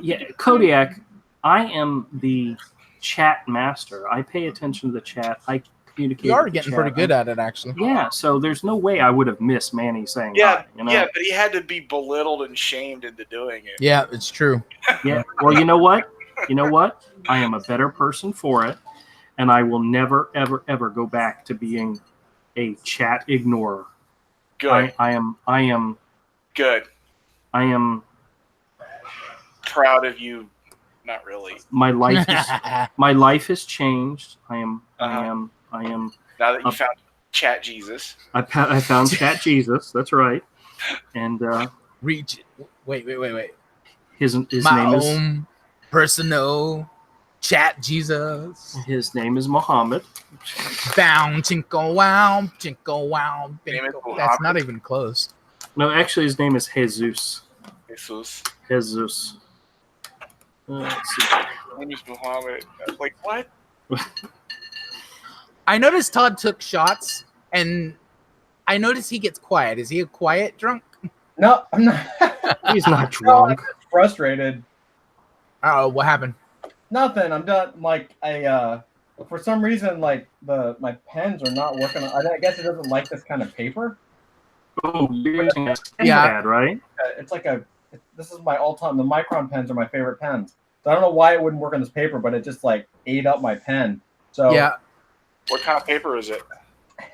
Speaker 1: Yeah, Kodiak, I am the chat master. I pay attention to the chat. I communicate.
Speaker 4: You are getting pretty good at it, actually.
Speaker 1: Yeah, so there's no way I would have missed Manny saying
Speaker 3: yeah,
Speaker 1: hi, you know?
Speaker 3: Yeah, but he had to be belittled and shamed into doing it.
Speaker 4: Yeah, it's true.
Speaker 1: Yeah. Well, you know what? I am a better person for it, and I will never, ever, ever go back to being a chat ignorer.
Speaker 3: Good.
Speaker 1: I am
Speaker 3: good.
Speaker 1: I am
Speaker 3: proud of you. Not really.
Speaker 1: My life has changed. I am.
Speaker 3: Now that you found Chat Jesus.
Speaker 1: I found Chat Jesus. That's right. And
Speaker 4: reach. Wait.
Speaker 1: His name
Speaker 4: is personal Chat Jesus.
Speaker 1: His name is Muhammad.
Speaker 4: Bound, chinko wow, chinko wow. That's not even close.
Speaker 1: No, actually, his name is Jesus.
Speaker 3: Jesus.
Speaker 1: Let's see.
Speaker 3: His name is Muhammad. Like what?
Speaker 4: I noticed Todd took shots, and I noticed he gets quiet. Is he a quiet drunk?
Speaker 2: No, I'm not.
Speaker 1: He's not drunk.
Speaker 2: I'm just frustrated.
Speaker 4: Oh, what happened?
Speaker 2: Nothing. I'm done. Like for some reason, like my pens are not working. I guess it doesn't like this kind of paper.
Speaker 1: Oh, you're using a pad, right?
Speaker 2: It's like this is my all-time. The Micron pens are my favorite pens. So I don't know why it wouldn't work on this paper, but it just like ate up my pen. So
Speaker 4: yeah.
Speaker 3: What kind of paper is it?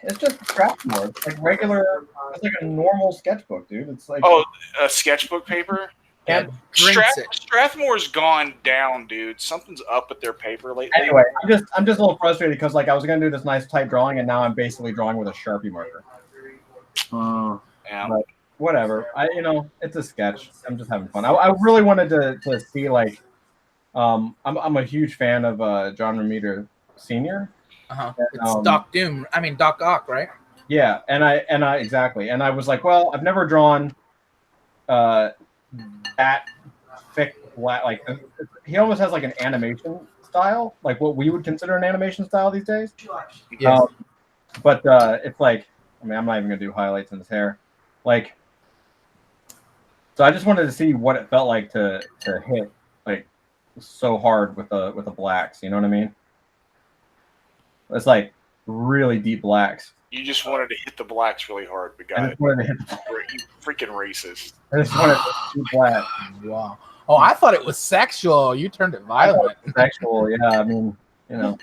Speaker 2: It's just Strathmore. It's like regular. It's like a normal sketchbook, dude. It's like
Speaker 3: a sketchbook paper.
Speaker 4: Yeah,
Speaker 3: Strathmore's gone down, dude. Something's up with their paper lately.
Speaker 2: Anyway, I'm just a little frustrated because like I was gonna do this nice tight drawing, and now I'm basically drawing with a Sharpie marker.
Speaker 3: Yeah.
Speaker 2: But whatever. It's a sketch. I'm just having fun. I really wanted to see like I'm a huge fan of John Romita Sr.
Speaker 4: It's Doc Doom. I mean Doc Ock, right?
Speaker 2: Yeah, and I exactly. And I was like, well, I've never drawn that thick black. Like he almost has like an animation style, like what we would consider an animation style these days.
Speaker 4: Yes.
Speaker 2: But it's like, I mean, I'm not even gonna do highlights in his hair, like. So I just wanted to see what it felt like to hit like so hard with the blacks. You know what I mean? It's like really deep blacks.
Speaker 3: You just wanted to hit the blacks really hard, but
Speaker 2: I
Speaker 3: guy,
Speaker 2: just wanted to hit.
Speaker 3: you freaking racist.
Speaker 2: I just wanted to hit black.
Speaker 4: Wow. Oh, I thought it was sexual. You turned it violent.
Speaker 2: Sexual, yeah. I mean, you know.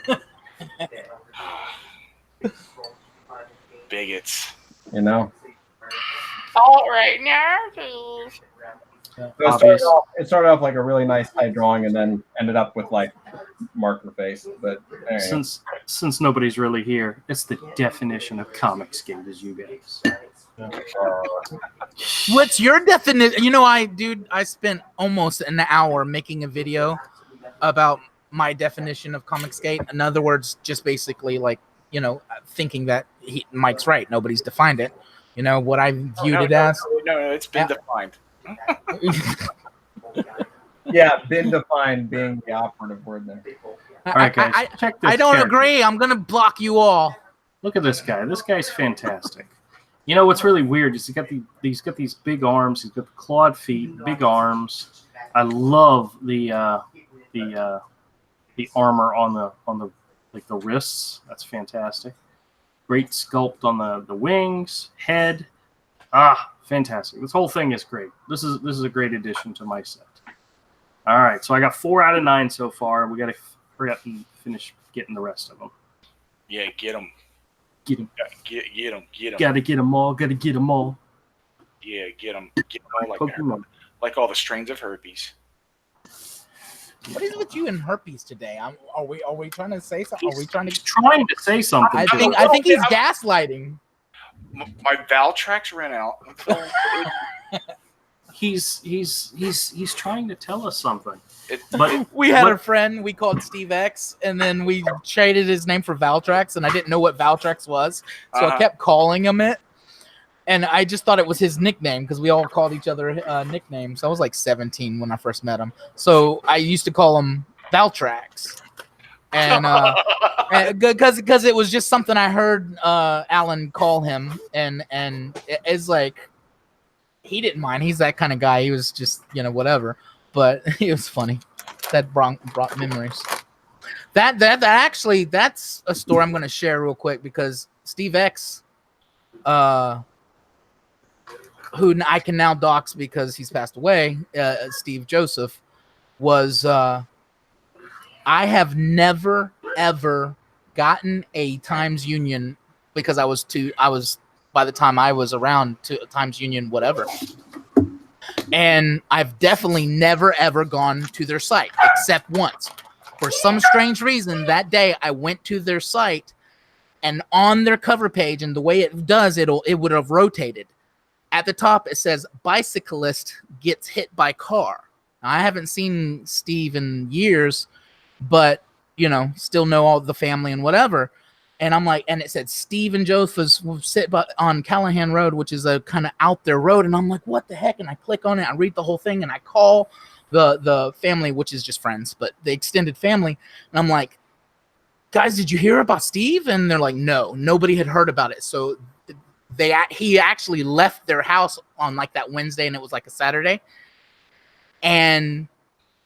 Speaker 3: Bigots.
Speaker 2: You know.
Speaker 5: All right, now, please.
Speaker 2: So it started off like a really nice tight drawing, and then ended up with like marker face. But anyway.
Speaker 1: Since nobody's really here, it's the definition of Comicsgate as you guys.
Speaker 4: What's your definition? You know, I spent almost an hour making a video about my definition of Comicsgate. In other words, just basically like, you know, thinking that Mike's right. Nobody's defined it. You know, what I viewed it as.
Speaker 3: No, it's been defined.
Speaker 2: Yeah, been defined being the operative word there.
Speaker 1: All right, guys, check this.
Speaker 4: I don't
Speaker 1: character.
Speaker 4: agree. I'm gonna block you all.
Speaker 1: Look at this guy. This guy's fantastic. You know what's really weird is he's got these big arms. He's got the clawed feet, big arms. I love the armor on the like the wrists. That's fantastic. Great sculpt on the wings, head. Fantastic. This whole thing is great. This is a great addition to my set. All right, so I got 4 out of 9 so far. We got to hurry up and finish getting the rest of them.
Speaker 3: Yeah, get them.
Speaker 1: Get them.
Speaker 3: Get them.
Speaker 1: Got to get them all. Got to get them all.
Speaker 3: Yeah, get them. Get them all like all the strains of herpes.
Speaker 4: What is with you and herpes today? Are we trying to say something?
Speaker 1: He's trying to say something.
Speaker 4: I think he's gaslighting.
Speaker 3: My Valtrax ran out.
Speaker 1: He's trying to tell us something.
Speaker 4: We had a friend we called Steve X, and then we traded his name for Valtrax, and I didn't know what Valtrax was, so I kept calling him it. And I just thought it was his nickname because we all called each other nicknames. I was like 17 when I first met him, so I used to call him Valtrax. And because it was just something I heard Alan call him, and it's like he didn't mind. He's that kind of guy. He was just, you know, whatever. But it was funny. That brought memories. That actually, that's a story I'm going to share real quick because Steve X, who I can now dox because he's passed away, Steve Joseph, was. I have never ever gotten a Times Union because I was by the time I was around to Times Union whatever, and I've definitely never ever gone to their site except once. For some strange reason, that day I went to their site, and on their cover page, and the way it does, it would have rotated. At the top it says bicyclist gets hit by car. Now, I haven't seen Steve in years, but, you know, still know all the family and whatever. And I'm like, and it said Steve and Joseph sit on Callahan Road, which is a kind of out there road. And I'm like, what the heck? And I click on it, I read the whole thing, and I call the family, which is just friends, but the extended family. And I'm like, guys, did you hear about Steve? And they're like, no, nobody had heard about it. So he actually left their house on like that Wednesday, and it was like a Saturday. And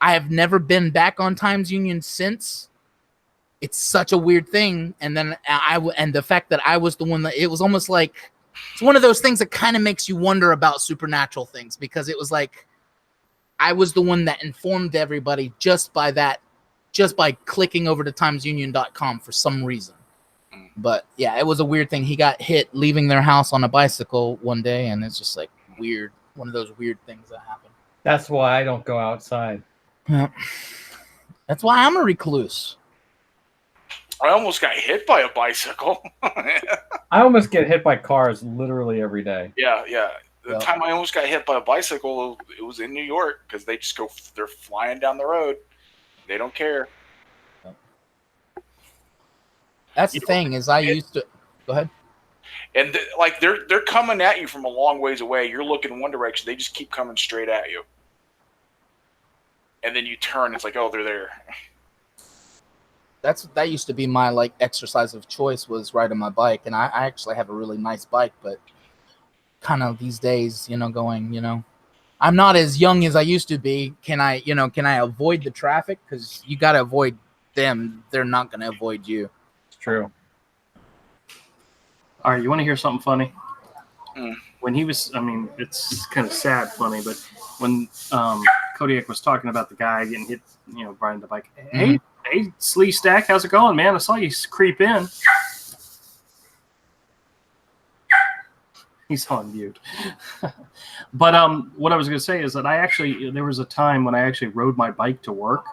Speaker 4: I have never been back on Times Union since. It's such a weird thing. And then and the fact that I was the one that it was almost like it's one of those things that kind of makes you wonder about supernatural things, because it was like I was the one that informed everybody just by clicking over to timesunion.com for some reason. But yeah, it was a weird thing. He got hit leaving their house on a bicycle one day, and it's just like weird. One of those weird things that happen.
Speaker 2: That's why I don't go outside.
Speaker 4: Yeah. That's why I'm a recluse.
Speaker 3: I almost got hit by a bicycle.
Speaker 2: I almost get hit by cars literally every day.
Speaker 3: Yeah. The time I almost got hit by a bicycle, it was in New York because they're flying down the road. They don't care.
Speaker 4: That's the thing is I used to go ahead.
Speaker 3: And like they're coming at you from a long ways away. You're looking in one direction. They just keep coming straight at you. And then you turn. It's like, oh, they're there.
Speaker 4: That used to be my like exercise of choice was riding my bike, and I actually have a really nice bike, but kind of these days, going, I'm not as young as I used to be. Can I avoid the traffic? Because you got to avoid them. They're not going to avoid you.
Speaker 2: It's true.
Speaker 1: All right, you want to hear something funny?
Speaker 3: Mm.
Speaker 1: When he was, it's kind of sad funny, but when Kodiak was talking about the guy getting hit, riding the bike. Hey, Slee Stack, how's it going, man? I saw you creep in. He's on mute. But what I was going to say is that there was a time when I actually rode my bike to work,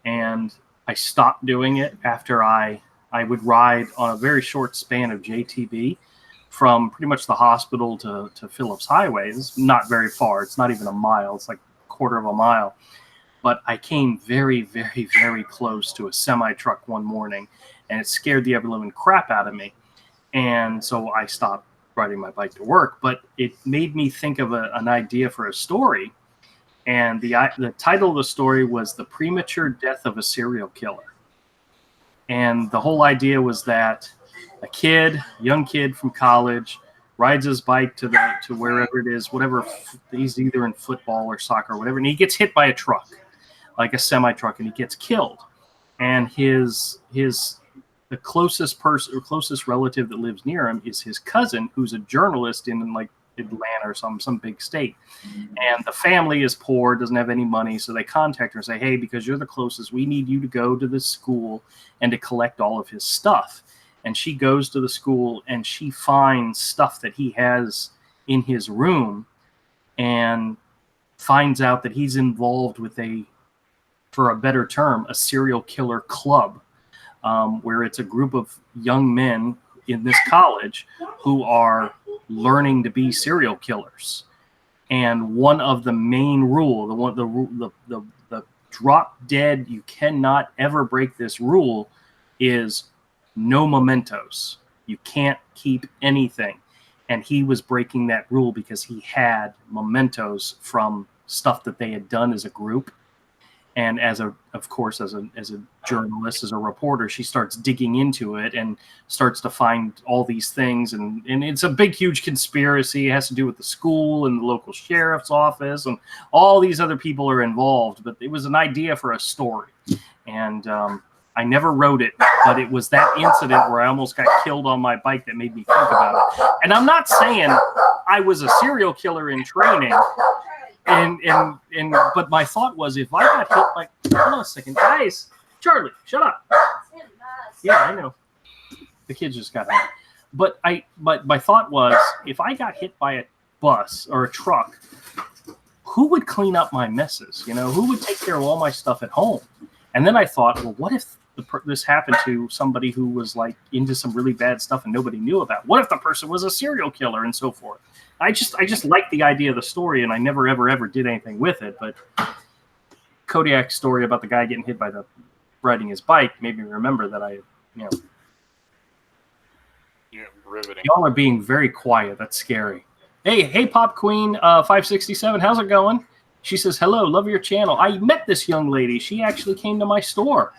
Speaker 1: and I stopped doing it after I would ride on a very short span of JTB from pretty much the hospital to Phillips Highway. It's not very far. It's not even a mile. It's like a quarter of a mile. But I came very, very, very close to a semi-truck one morning, and it scared the ever-living crap out of me. And so I stopped riding my bike to work. But it made me think of an idea for a story. And the title of the story was The Premature Death of a Serial Killer. And the whole idea was that a young kid from college, rides his bike to wherever it is, whatever, he's either in football or soccer or whatever, and he gets hit by a truck, like a semi-truck, and he gets killed. And the closest person or closest relative that lives near him is his cousin, who's a journalist in like Atlanta or some big state. And the family is poor, doesn't have any money, so they contact her and say, hey, because you're the closest, we need you to go to this school and to collect all of his stuff. And she goes to the school and she finds stuff that he has in his room and finds out that he's involved with for a better term, a serial killer club, where it's a group of young men in this college who are learning to be serial killers. And one of the main the drop dead, you cannot ever break this rule, is no mementos. You can't keep anything. And he was breaking that rule because he had mementos from stuff that they had done as a group. And as a journalist, as a reporter, she starts digging into it and starts to find all these things. And it's a big, huge conspiracy. It has to do with the school and the local sheriff's office, and all these other people are involved. But it was an idea for a story. And I never wrote it, but it was that incident where I almost got killed on my bike that made me think about it. And I'm not saying I was a serial killer in training. But my thought was, if I got hit by, hold on a second, guys, Charlie, shut up. Yeah, I know. The kids just got home. But my thought was, if I got hit by a bus or a truck, who would clean up my messes? Who would take care of all my stuff at home? And then I thought, well, what if this happened to somebody who was like into some really bad stuff and nobody knew about? What if the person was a serial killer and so forth? I just liked the idea of the story, and I never ever did anything with it. But Kodiak's story about the guy getting hit by riding his bike made me remember that
Speaker 3: riveting.
Speaker 1: Y'all are being very quiet. That's scary. Hey, Pop Queen 567, how's it going? She says, hello, love your channel. I met this young lady. She actually came to my store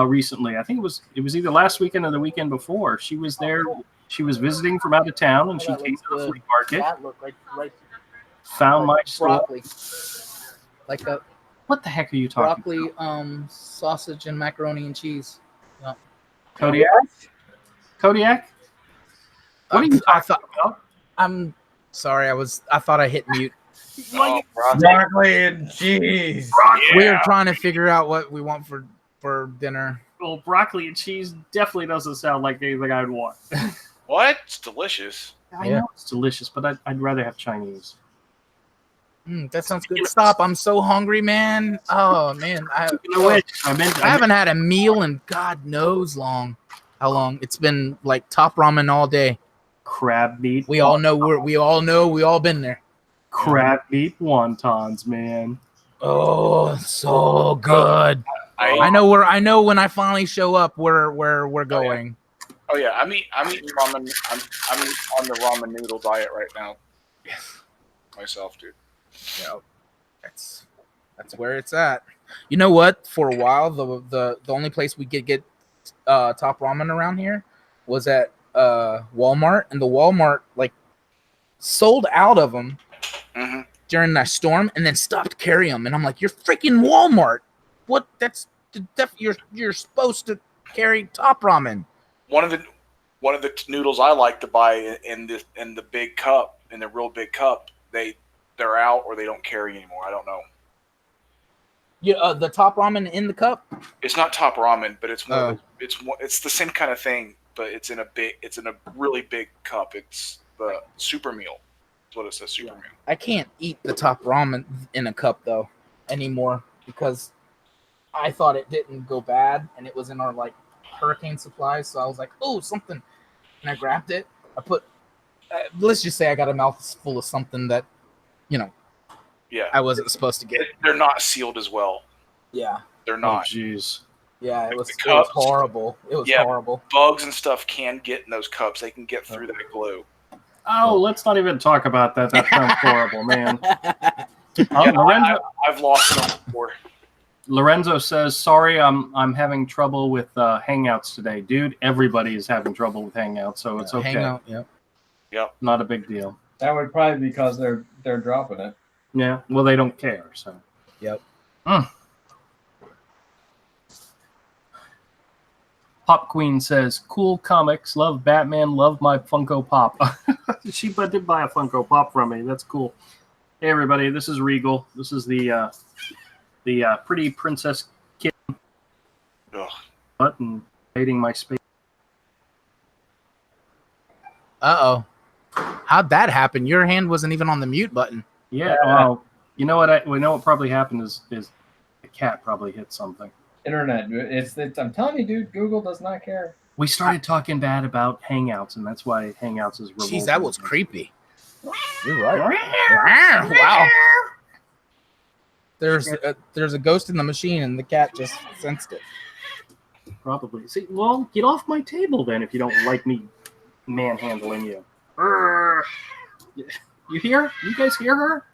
Speaker 1: recently. I think it was either last weekend or the weekend before. She was there. She was visiting from out of town, and she came to the flea market. Found my store.
Speaker 4: Like a
Speaker 1: what the heck are you talking
Speaker 4: about? Sausage and macaroni and cheese. Yeah.
Speaker 1: Kodiak? What are you talking about?
Speaker 4: I'm sorry. I thought I hit mute.
Speaker 2: Broccoli and cheese.
Speaker 3: Yeah.
Speaker 4: We are trying to figure out what we want for dinner.
Speaker 1: Well, broccoli and cheese definitely doesn't sound like anything I'd want.
Speaker 3: What? It's delicious.
Speaker 1: I know it's delicious, but I'd rather have Chinese.
Speaker 4: That sounds good. Stop! I'm so hungry, man. Oh man, I haven't had a meal in God knows how long. It's been like top ramen all day.
Speaker 1: Crab meat.
Speaker 4: We all been there.
Speaker 1: Crab meat wontons, man.
Speaker 4: Oh, so good.
Speaker 3: I I
Speaker 4: know when I finally show up where we're going.
Speaker 3: Oh yeah, I'm eating ramen. I'm on the ramen noodle diet right now. Myself, dude.
Speaker 4: Yeah, that's where it's at. You know what? For a while, the only place we could get top ramen around here was at Walmart, and the Walmart like sold out of them during that storm, and then stopped carrying them. And I'm like, you're freaking Walmart. What? You're supposed to carry top ramen.
Speaker 3: One of the noodles I like to buy in the big cup, in the real big cup, they're out or they don't carry anymore. I don't know.
Speaker 4: Yeah, the top ramen in the cup.
Speaker 3: It's not top ramen, but it's it's the same kind of thing, but it's in a really big cup. It's the super meal. That's what it says, super meal.
Speaker 4: I can't eat the top ramen in a cup though anymore because I thought it didn't go bad, and it was in our like hurricane supplies. So I was like, oh, something, and I grabbed it. I put, let's just say I got a mouthful of something that, I wasn't supposed to get.
Speaker 3: They're not sealed as well.
Speaker 4: Yeah,
Speaker 3: they're not.
Speaker 1: Jeez.
Speaker 4: Yeah, it was horrible. It was horrible.
Speaker 3: Bugs and stuff can get in those cups. They can get through that glue.
Speaker 1: Oh, let's not even talk about that. That sounds horrible, man.
Speaker 3: I've lost them before.
Speaker 1: Lorenzo says, "Sorry, I'm having trouble with Hangouts today, dude. Everybody is having trouble with Hangouts, so it's okay.
Speaker 4: Hangout,
Speaker 3: yep,
Speaker 1: not a big deal.
Speaker 2: That would probably be because they're dropping it.
Speaker 1: Yeah, well, they don't care. So,
Speaker 4: yep.
Speaker 1: Pop Queen says, "Cool comics, love Batman, love my Funko Pop." She did buy a Funko Pop from me. That's cool. Hey, everybody, this is Regal. This is the pretty princess kitten button invading my space.
Speaker 4: Uh-oh. How'd that happen? Your hand wasn't even on the mute button.
Speaker 1: Yeah, well, you know what? We know what probably happened is the cat probably hit something.
Speaker 2: Internet. It's I'm telling you, dude, Google does not care.
Speaker 1: We started talking bad about Hangouts, and that's why Hangouts is revolting.
Speaker 4: Jeez, that was creepy. You're right. Wow. There's a ghost in the machine, and the cat just sensed it.
Speaker 1: Probably. See, well, get off my table then if you don't like me manhandling you. You hear? You guys hear her?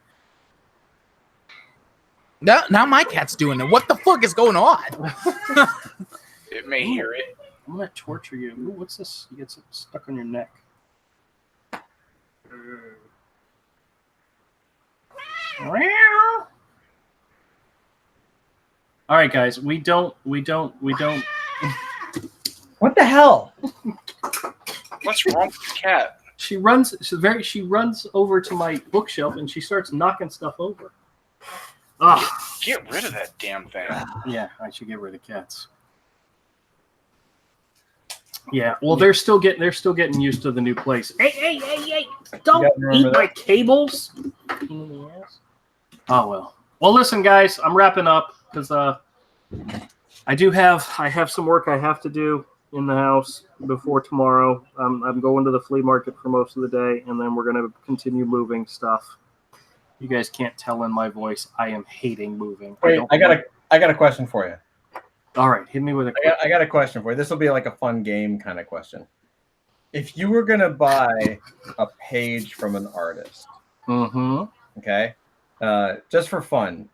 Speaker 4: Now my cat's doing it. What the fuck is going on?
Speaker 3: It may hear it.
Speaker 1: I'm gonna torture you. Ooh, what's this? You get something stuck on your neck. All right, guys. We don't.
Speaker 2: What the hell?
Speaker 3: What's wrong with the cat?
Speaker 1: She runs over to my bookshelf and she starts knocking stuff over. Ugh.
Speaker 3: Get rid of that damn thing.
Speaker 1: Yeah, I should get rid of cats. Yeah, well, they're still getting used to the new place. Hey! Don't eat my cables. Oh well. Well, listen, guys, I'm wrapping up because I have some work I have to do in the house before tomorrow. I'm going to the flea market for most of the day, and then we're going to continue moving stuff. You guys can't tell in my voice. I am hating moving.
Speaker 2: Wait, I got a question for you.
Speaker 1: All right, hit me with a
Speaker 2: question. I got a question for you. This will be like a fun game kind of question. If you were going to buy a page from an artist, okay, just for fun,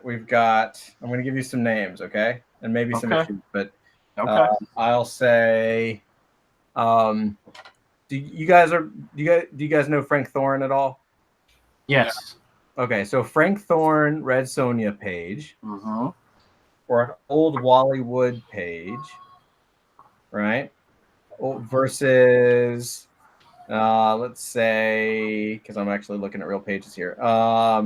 Speaker 2: we've got. I'm going to give you some names, okay, and maybe some issues, but I'll say, do you guys know Frank Thorne at all?
Speaker 1: Yes.
Speaker 2: Okay, so Frank Thorne, Red Sonja page, or an old Wally Wood page, right? Versus, let's say, because I'm actually looking at real pages here. A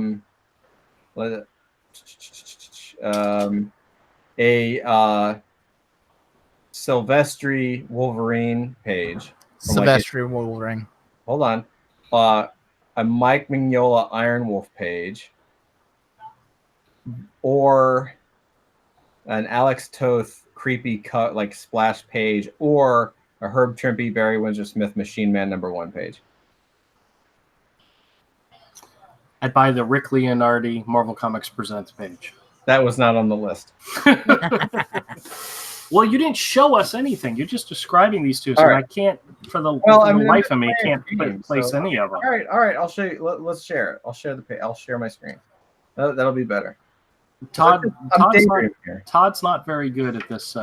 Speaker 2: Silvestri Wolverine page.
Speaker 4: Silvestri Wolverine.
Speaker 2: Hold on. A Mike Mignola Iron Wolf page, or an Alex Toth creepy cut like splash page, or a Herb Trimpe Barry Windsor Smith Machine Man #1 page.
Speaker 1: I'd buy the Rick Leonardi Marvel Comics Presents page.
Speaker 2: That was not on the list.
Speaker 1: Well, you didn't show us anything. You're just describing these two, so
Speaker 2: All right.
Speaker 1: I can't, for the
Speaker 2: I'm
Speaker 1: life of me,
Speaker 2: playing
Speaker 1: can't
Speaker 2: games,
Speaker 1: place
Speaker 2: so-
Speaker 1: any of them.
Speaker 2: All right. I'll show you. Let's share it. I'll share the page. I'll share my screen. That'll be better.
Speaker 1: Todd's
Speaker 2: daydreaming here.
Speaker 1: not very good at this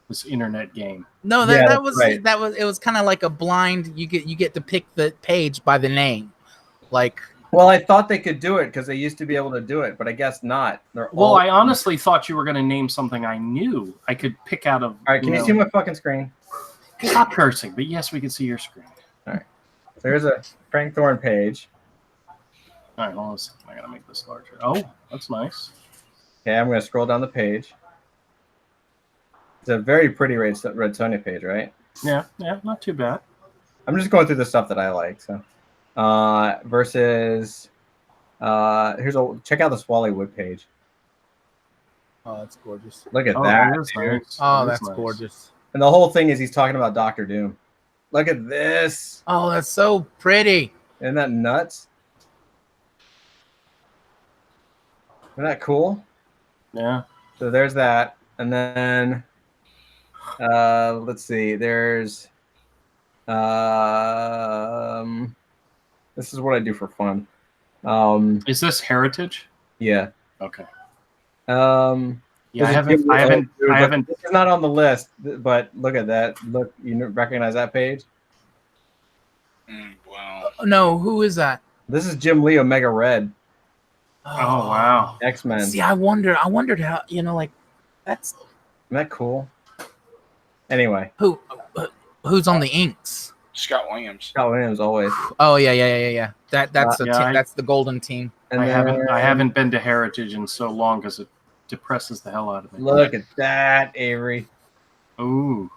Speaker 1: this internet game.
Speaker 4: No,
Speaker 2: Yeah,
Speaker 4: that
Speaker 2: that's
Speaker 4: was
Speaker 2: right.
Speaker 4: it was kind of like a blind. You get to pick the page by the name, like.
Speaker 2: Well, I thought they could do it because they used to be able to do it, but I guess not.
Speaker 1: Well, I honestly thought you were going to name something I knew I could pick out of.
Speaker 2: All right, can you see my fucking screen?
Speaker 1: Stop cursing, but yes, we can see your screen.
Speaker 2: All right. So here's a Frank Thorne page.
Speaker 1: All right, hold on a second. I got to make this larger. Oh, that's nice.
Speaker 2: Okay, I'm going to scroll down the page. It's a very pretty Red Sonja page, right?
Speaker 1: Yeah, not too bad.
Speaker 2: I'm just going through the stuff that I like. So, versus, check out the Swally Wood page.
Speaker 4: Oh, that's gorgeous.
Speaker 2: Look at
Speaker 1: Oh,
Speaker 2: that.
Speaker 1: that's
Speaker 2: Dude.
Speaker 1: nice.
Speaker 4: Oh,
Speaker 1: That is
Speaker 4: that's
Speaker 1: nice.
Speaker 4: gorgeous.
Speaker 2: And the whole thing is he's talking about Doctor Doom. Look at this.
Speaker 4: Oh, that's so pretty.
Speaker 2: Isn't that nuts? Isn't that cool?
Speaker 1: Yeah.
Speaker 2: So there's that. And then let's see. There's this is what I do for fun.
Speaker 1: Is this heritage?
Speaker 2: Yeah.
Speaker 1: Okay.
Speaker 2: Yeah,
Speaker 1: I haven't.
Speaker 2: This is not on the list, but look at that. Look, you recognize that page?
Speaker 3: Wow.
Speaker 4: No, who is that?
Speaker 2: This is Jim Lee Omega Red,
Speaker 1: Oh wow.
Speaker 2: X-Men.
Speaker 4: See, I wondered how like that's
Speaker 2: Isn't that cool? Anyway,
Speaker 4: who's on the inks.
Speaker 3: Scott Williams.
Speaker 2: Scott Williams always.
Speaker 4: Oh yeah. That's that's the golden team.
Speaker 2: And
Speaker 1: I
Speaker 2: then,
Speaker 1: haven't been to Heritage in so long because it depresses the hell out of me.
Speaker 2: Look at that, Avery.
Speaker 1: Ooh.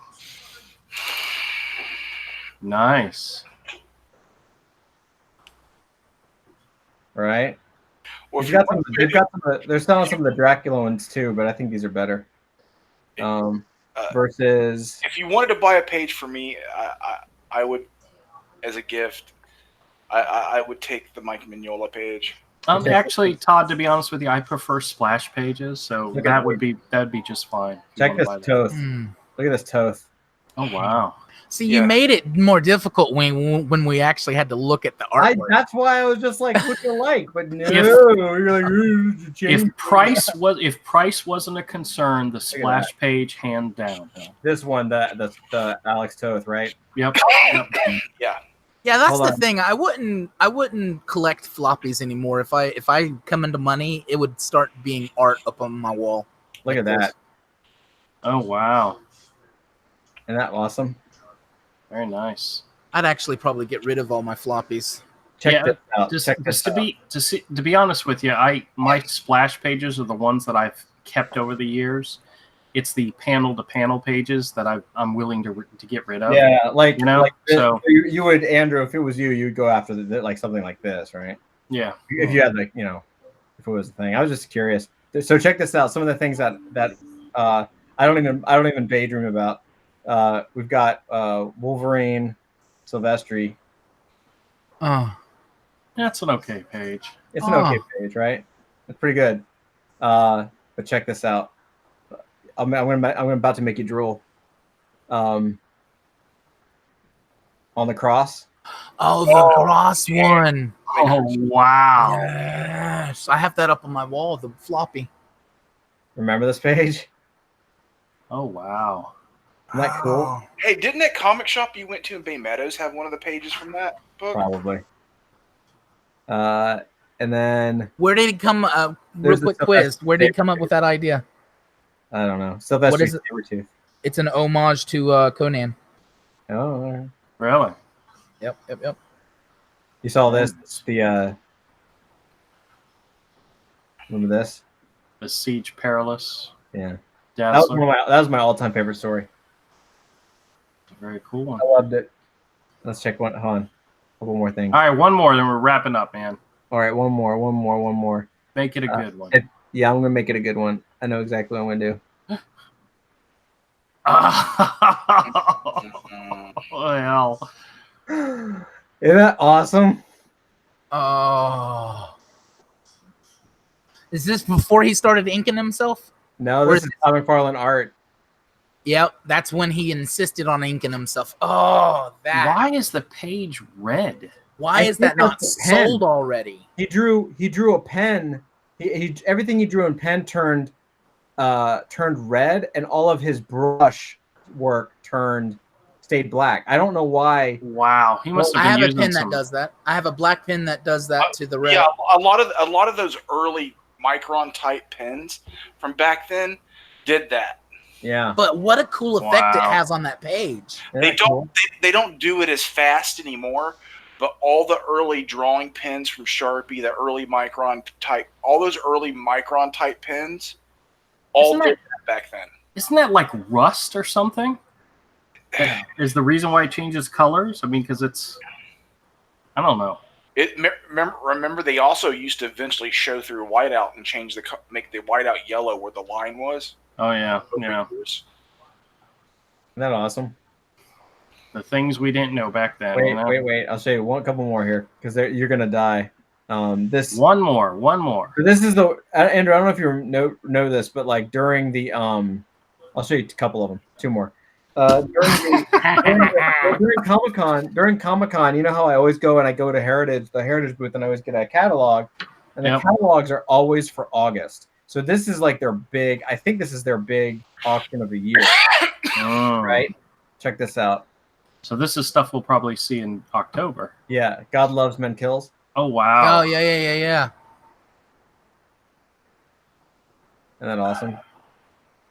Speaker 1: Nice.
Speaker 2: Right?
Speaker 3: Well,
Speaker 2: They've got some. They're selling some of the Dracula ones too, but I think these are better. Versus.
Speaker 3: if you wanted to buy a page for me, I would, as a gift, I would take the Mike Mignola page.
Speaker 1: Actually, Todd, to be honest with you, I prefer splash pages, so that would be just fine.
Speaker 2: Check this Toth.
Speaker 4: Mm.
Speaker 2: Look at this Toth.
Speaker 1: Oh wow.
Speaker 4: See, you made it more difficult when we actually had to look at the artwork.
Speaker 2: That's why I was just like, what do you like? But no, you're like,
Speaker 1: If price wasn't a concern, the splash page hand down.
Speaker 2: This one, the Alex Toth, right?
Speaker 1: Yep.
Speaker 3: Yeah.
Speaker 4: Yeah, that's
Speaker 2: Hold
Speaker 4: the
Speaker 2: on.
Speaker 4: thing. I wouldn't collect floppies anymore. If I come into money, it would start being art up on my wall.
Speaker 2: Look at that.
Speaker 1: Oh wow.
Speaker 2: Isn't that awesome?
Speaker 1: Very nice.
Speaker 4: I'd actually probably get rid of all my floppies.
Speaker 2: Check this out.
Speaker 1: To be honest with you, my splash pages are the ones that I've kept over the years. It's the panel to panel pages that I'm willing to get rid of.
Speaker 2: Yeah, like
Speaker 1: so
Speaker 2: you would, Andrew, if it was you'd go after like something like this, right?
Speaker 1: Yeah.
Speaker 2: If you had if it was a thing. I was just curious. So check this out. Some of the things that I don't even daydream about. We've got Wolverine, Silvestri.
Speaker 4: Oh,
Speaker 1: that's an okay page.
Speaker 2: It's an okay page, right? It's pretty good. But check this out. I'm about to make you drool. On the cross.
Speaker 4: Oh, the Gross one.
Speaker 1: Oh wow.
Speaker 4: Yes, I have that up on my wall. The floppy.
Speaker 2: Remember this page?
Speaker 1: Oh wow.
Speaker 2: Isn't that cool?
Speaker 3: Hey, didn't that comic shop you went to in Bay Meadows have one of the pages from that book?
Speaker 2: Probably. And then
Speaker 4: Where did it come? Real quick quiz. Where did he come up with that idea?
Speaker 2: I don't know. Silvestri
Speaker 4: What is it?
Speaker 2: Sabretooth.
Speaker 4: It's an homage to Conan.
Speaker 2: Oh, all right.
Speaker 1: Really?
Speaker 4: Yep.
Speaker 2: You saw this? The remember this?
Speaker 1: The Siege Perilous.
Speaker 2: Yeah.
Speaker 1: Dazzler.
Speaker 2: That was my all-time favorite story.
Speaker 1: Very cool one.
Speaker 2: I loved it. Let's check one. Hold on. A couple more things.
Speaker 1: All right, one more, then we're wrapping up, man.
Speaker 2: All right, one more.
Speaker 1: Make it a good one.
Speaker 2: Yeah, I'm gonna make it a good one. I know exactly what I'm gonna do.
Speaker 1: Oh, hell.
Speaker 2: Isn't that awesome?
Speaker 4: Oh. Is this before he started inking himself?
Speaker 2: No,
Speaker 4: Or
Speaker 2: this is Tom McFarlane art.
Speaker 4: Yep, that's when he insisted on inking himself. Oh, that.
Speaker 1: Why is the page red?
Speaker 4: Why
Speaker 2: I
Speaker 4: is
Speaker 2: think
Speaker 4: that not
Speaker 2: that's the pen.
Speaker 4: sold already?
Speaker 2: He drew a pen. He everything he drew in pen turned red, and all of his brush work stayed black. I don't know why.
Speaker 1: Wow, he must have
Speaker 4: I
Speaker 1: been
Speaker 4: have a
Speaker 1: using
Speaker 4: pen
Speaker 1: some.
Speaker 4: that does that. I have a black pen that does that to the red.
Speaker 3: Yeah, a lot of those early micron type pens from back then did that.
Speaker 2: Yeah,
Speaker 4: But what a cool effect it
Speaker 1: Wow.
Speaker 4: has on that page.
Speaker 3: They don't do it as fast anymore, but all the early drawing pens from Sharpie, the early micron type, all those early micron type pens, all did that back then.
Speaker 1: Isn't that like rust or something? That is the reason why it changes colors? I mean, because it's, I don't know.
Speaker 3: Remember, they also used to eventually show through whiteout and make the whiteout yellow where the line was.
Speaker 1: Oh yeah, yeah.
Speaker 2: Isn't that awesome?
Speaker 1: The things we didn't know back then.
Speaker 2: Wait,
Speaker 1: you know?
Speaker 2: wait. I'll show you one couple more here because you're gonna die. This
Speaker 1: one more.
Speaker 2: This is the Andrew. I don't know if you know this, but like during the I'll show you a couple of them. Two more. During Comic-Con, you know how I always go and I go to the Heritage booth, and I always get a catalog, and the catalogs are always for August. So this is like their big. I think this is their big auction of the year, right? Check this out.
Speaker 1: So this is stuff we'll probably see in October.
Speaker 2: Yeah, God Loves Men Kills.
Speaker 1: Oh wow!
Speaker 4: Oh yeah.
Speaker 2: Isn't that awesome?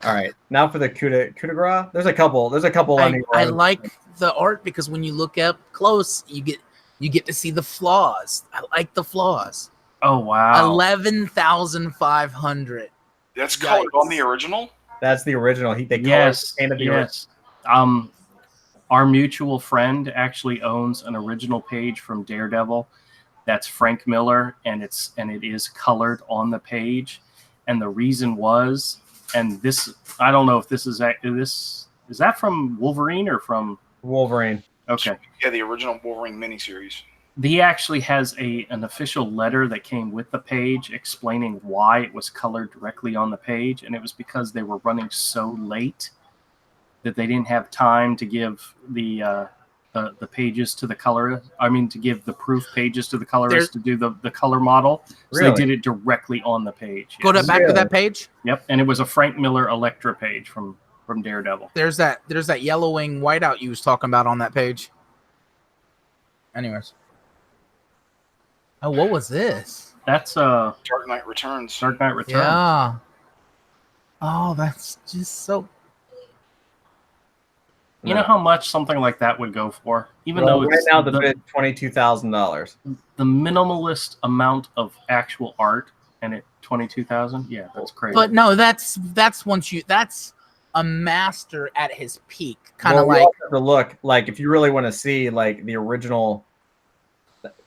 Speaker 2: All right, now for the coup de grace. There's a couple.
Speaker 4: I like the art because when you look up close, you get to see the flaws. I like the flaws.
Speaker 1: Oh wow!
Speaker 4: 11,500.
Speaker 3: That's colored on the original.
Speaker 2: That's the original. They
Speaker 1: painted the original. Our mutual friend actually owns an original page from Daredevil. That's Frank Miller, and it is colored on the page. And the reason was, and this, I don't know if this is that from Wolverine or from
Speaker 2: Wolverine?
Speaker 1: Okay.
Speaker 3: Yeah, the original Wolverine miniseries.
Speaker 1: He actually has an official letter that came with the page explaining why it was colored directly on the page, and it was because they were running so late that they didn't have time to give the pages to the colorist. I mean, to give the proof pages to the colorist to do the color model. So they did it directly on the page.
Speaker 4: Go back to that page.
Speaker 1: Yep, and it was a Frank Miller Elektra page from Daredevil.
Speaker 4: There's that yellowing whiteout you was talking about on that page. Anyways. Oh, what was this?
Speaker 1: That's
Speaker 3: Dark Knight Returns.
Speaker 1: Dark Knight Returns.
Speaker 4: Yeah. Oh, that's just so.
Speaker 1: You know how much something like that would go for? Even though
Speaker 2: right now the bid $22,000.
Speaker 1: The minimalist amount of actual art, and at $22,000, yeah, that's crazy.
Speaker 4: But no, that's a master at his peak, kind of like.
Speaker 2: To look like if you really want to see like the original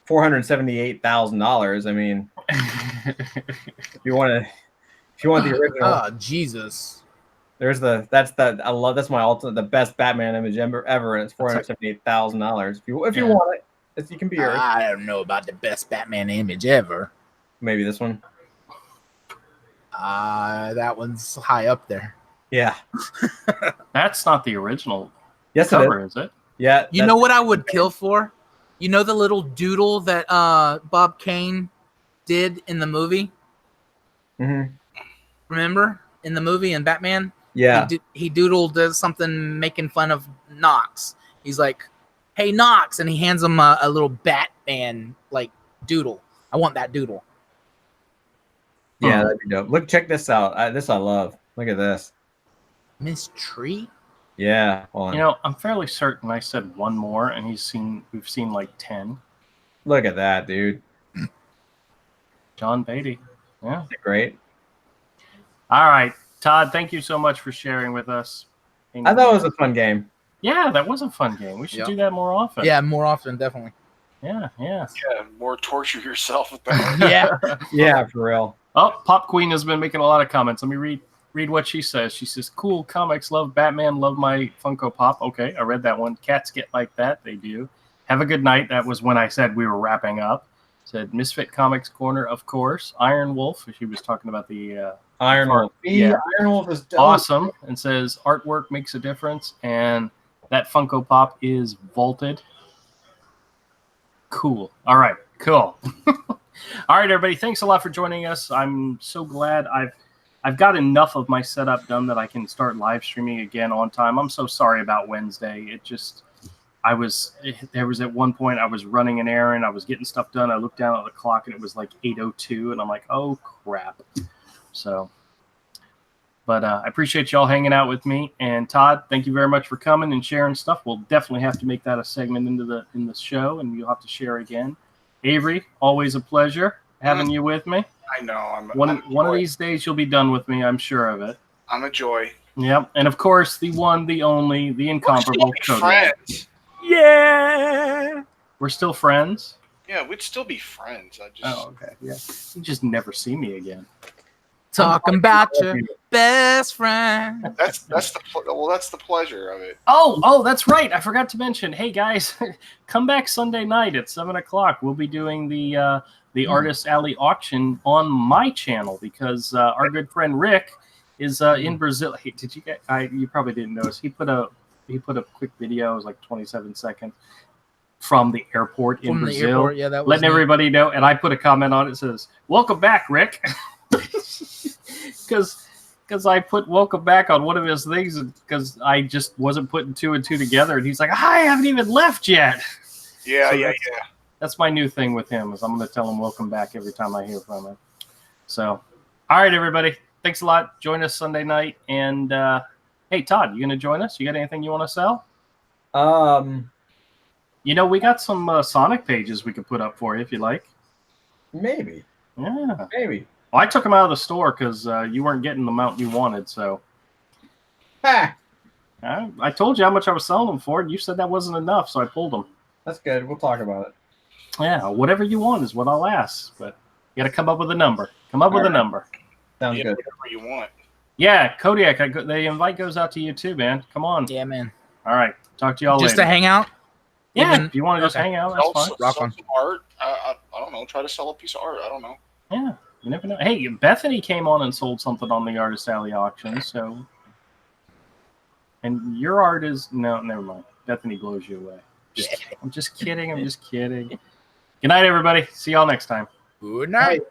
Speaker 2: $478,000. I mean, if you want the original.
Speaker 4: Oh Jesus.
Speaker 2: That's my ultimate, the best Batman image ever, and it's $478,000. If you want it, you can be yours.
Speaker 4: I don't know about the best Batman image ever.
Speaker 2: Maybe this one.
Speaker 4: That one's high up there.
Speaker 2: Yeah.
Speaker 1: That's not the original
Speaker 2: cover,
Speaker 1: is it?
Speaker 2: Yeah.
Speaker 4: You know what I would kill for? You know the little doodle that Bob Kane did in the movie?
Speaker 2: Mm-hmm.
Speaker 4: Remember? In the movie in Batman?
Speaker 2: Yeah.
Speaker 4: He doodled something making fun of Knox. He's like, hey, Knox. And he hands him a little Batman, like, doodle. I want that doodle.
Speaker 2: Yeah, that'd be dope. Look, check this out. This I love. Look at this.
Speaker 4: Miss Tree?
Speaker 2: Yeah.
Speaker 1: You know, I'm fairly certain I said one more, and we've seen like 10.
Speaker 2: Look at that, dude.
Speaker 1: John Beatty. Yeah.
Speaker 2: Isn't it great?
Speaker 1: All right. Todd, thank you so much for sharing with us.
Speaker 2: I thought it was a fun game.
Speaker 1: Yeah, that was a fun game. We should do that more often.
Speaker 4: Yeah, more often, definitely.
Speaker 1: Yeah.
Speaker 3: Yeah, more torture yourself with that.
Speaker 4: Yeah.
Speaker 2: Yeah, for real.
Speaker 1: Oh, Pop Queen has been making a lot of comments. Let me read what she says. She says, cool comics, love Batman, love my Funko Pop. Okay, I read that one. Cats get like that. They do. Have a good night. That was when I said we were wrapping up. Said Misfit Comics Corner, of course. Iron Wolf. She was talking about the
Speaker 2: Iron Wolf.
Speaker 1: Yeah,
Speaker 2: Iron Wolf is
Speaker 1: awesome. And says artwork makes a difference, and that Funko Pop is vaulted. Cool. All right. Cool. All right, everybody. Thanks a lot for joining us. I'm so glad I've got enough of my setup done that I can start live streaming again on time. I'm so sorry about Wednesday. There was at one point I was running an errand. I was getting stuff done. I looked down at the clock and it was like 8:02, and I'm like, oh crap. So, but I appreciate y'all hanging out with me. And Todd, thank you very much for coming and sharing stuff. We'll definitely have to make that a segment in the show, and you'll have to share again. Avery, always a pleasure having you with me.
Speaker 3: I know.
Speaker 1: One of these days you'll be done with me. I'm sure of it.
Speaker 3: I'm a joy.
Speaker 1: Yep, and of course the one, the only, the incomparable
Speaker 3: We're friends.
Speaker 1: Yeah, we're still friends.
Speaker 3: Yeah, we'd still be friends.
Speaker 1: Oh, okay. Yeah, you just never see me again.
Speaker 4: Talking about your best friend.
Speaker 3: That's the pleasure of it.
Speaker 1: Oh, that's right. I forgot to mention. Hey guys, come back Sunday night at 7:00. We'll be doing the Artist Alley auction on my channel because our good friend Rick is in Brazil. Hey, did you get? You probably didn't notice. He put a quick video. It was like 27 seconds from the airport in Brazil. Airport, yeah, that was letting everybody know. And I put a comment on it that says, "Welcome back, Rick." Because I put welcome back on one of his things because I just wasn't putting two and two together, and he's like, I haven't even left yet.
Speaker 3: Yeah,
Speaker 1: so that's my new thing with him is I'm going to tell him welcome back every time I hear from him. So, all right, everybody, thanks a lot. Join us Sunday night, and hey, Todd, you going to join us? You got anything you want to sell? We got some Sonic pages we could put up for you if you like.
Speaker 2: Maybe.
Speaker 1: Yeah.
Speaker 2: Maybe.
Speaker 1: Well, I took them out of the store because you weren't getting the amount you wanted, so.
Speaker 2: Ha!
Speaker 1: I told you how much I was selling them for, and you said that wasn't enough, so I pulled them.
Speaker 2: That's good. We'll talk about it.
Speaker 1: Yeah, whatever you want is what I'll ask, but you got to come up with a number. Come up with a number.
Speaker 2: Sounds good.
Speaker 3: Whatever you want.
Speaker 1: Yeah, Kodiak, the invite goes out to you too, man. Come on.
Speaker 4: Yeah, man.
Speaker 1: All right. Talk to y'all later.
Speaker 4: Just to hang out?
Speaker 1: Yeah, if you want to just hang out, that's fine.
Speaker 3: Rock on. Some art. I don't know. Try to sell a piece of art. I don't know.
Speaker 1: Yeah. You never know. Hey, Bethany came on and sold something on the Artist Alley auction, so. And your art is no, never mind. Bethany blows you away. I'm just kidding. Good night, everybody. See y'all next time.
Speaker 4: Good night.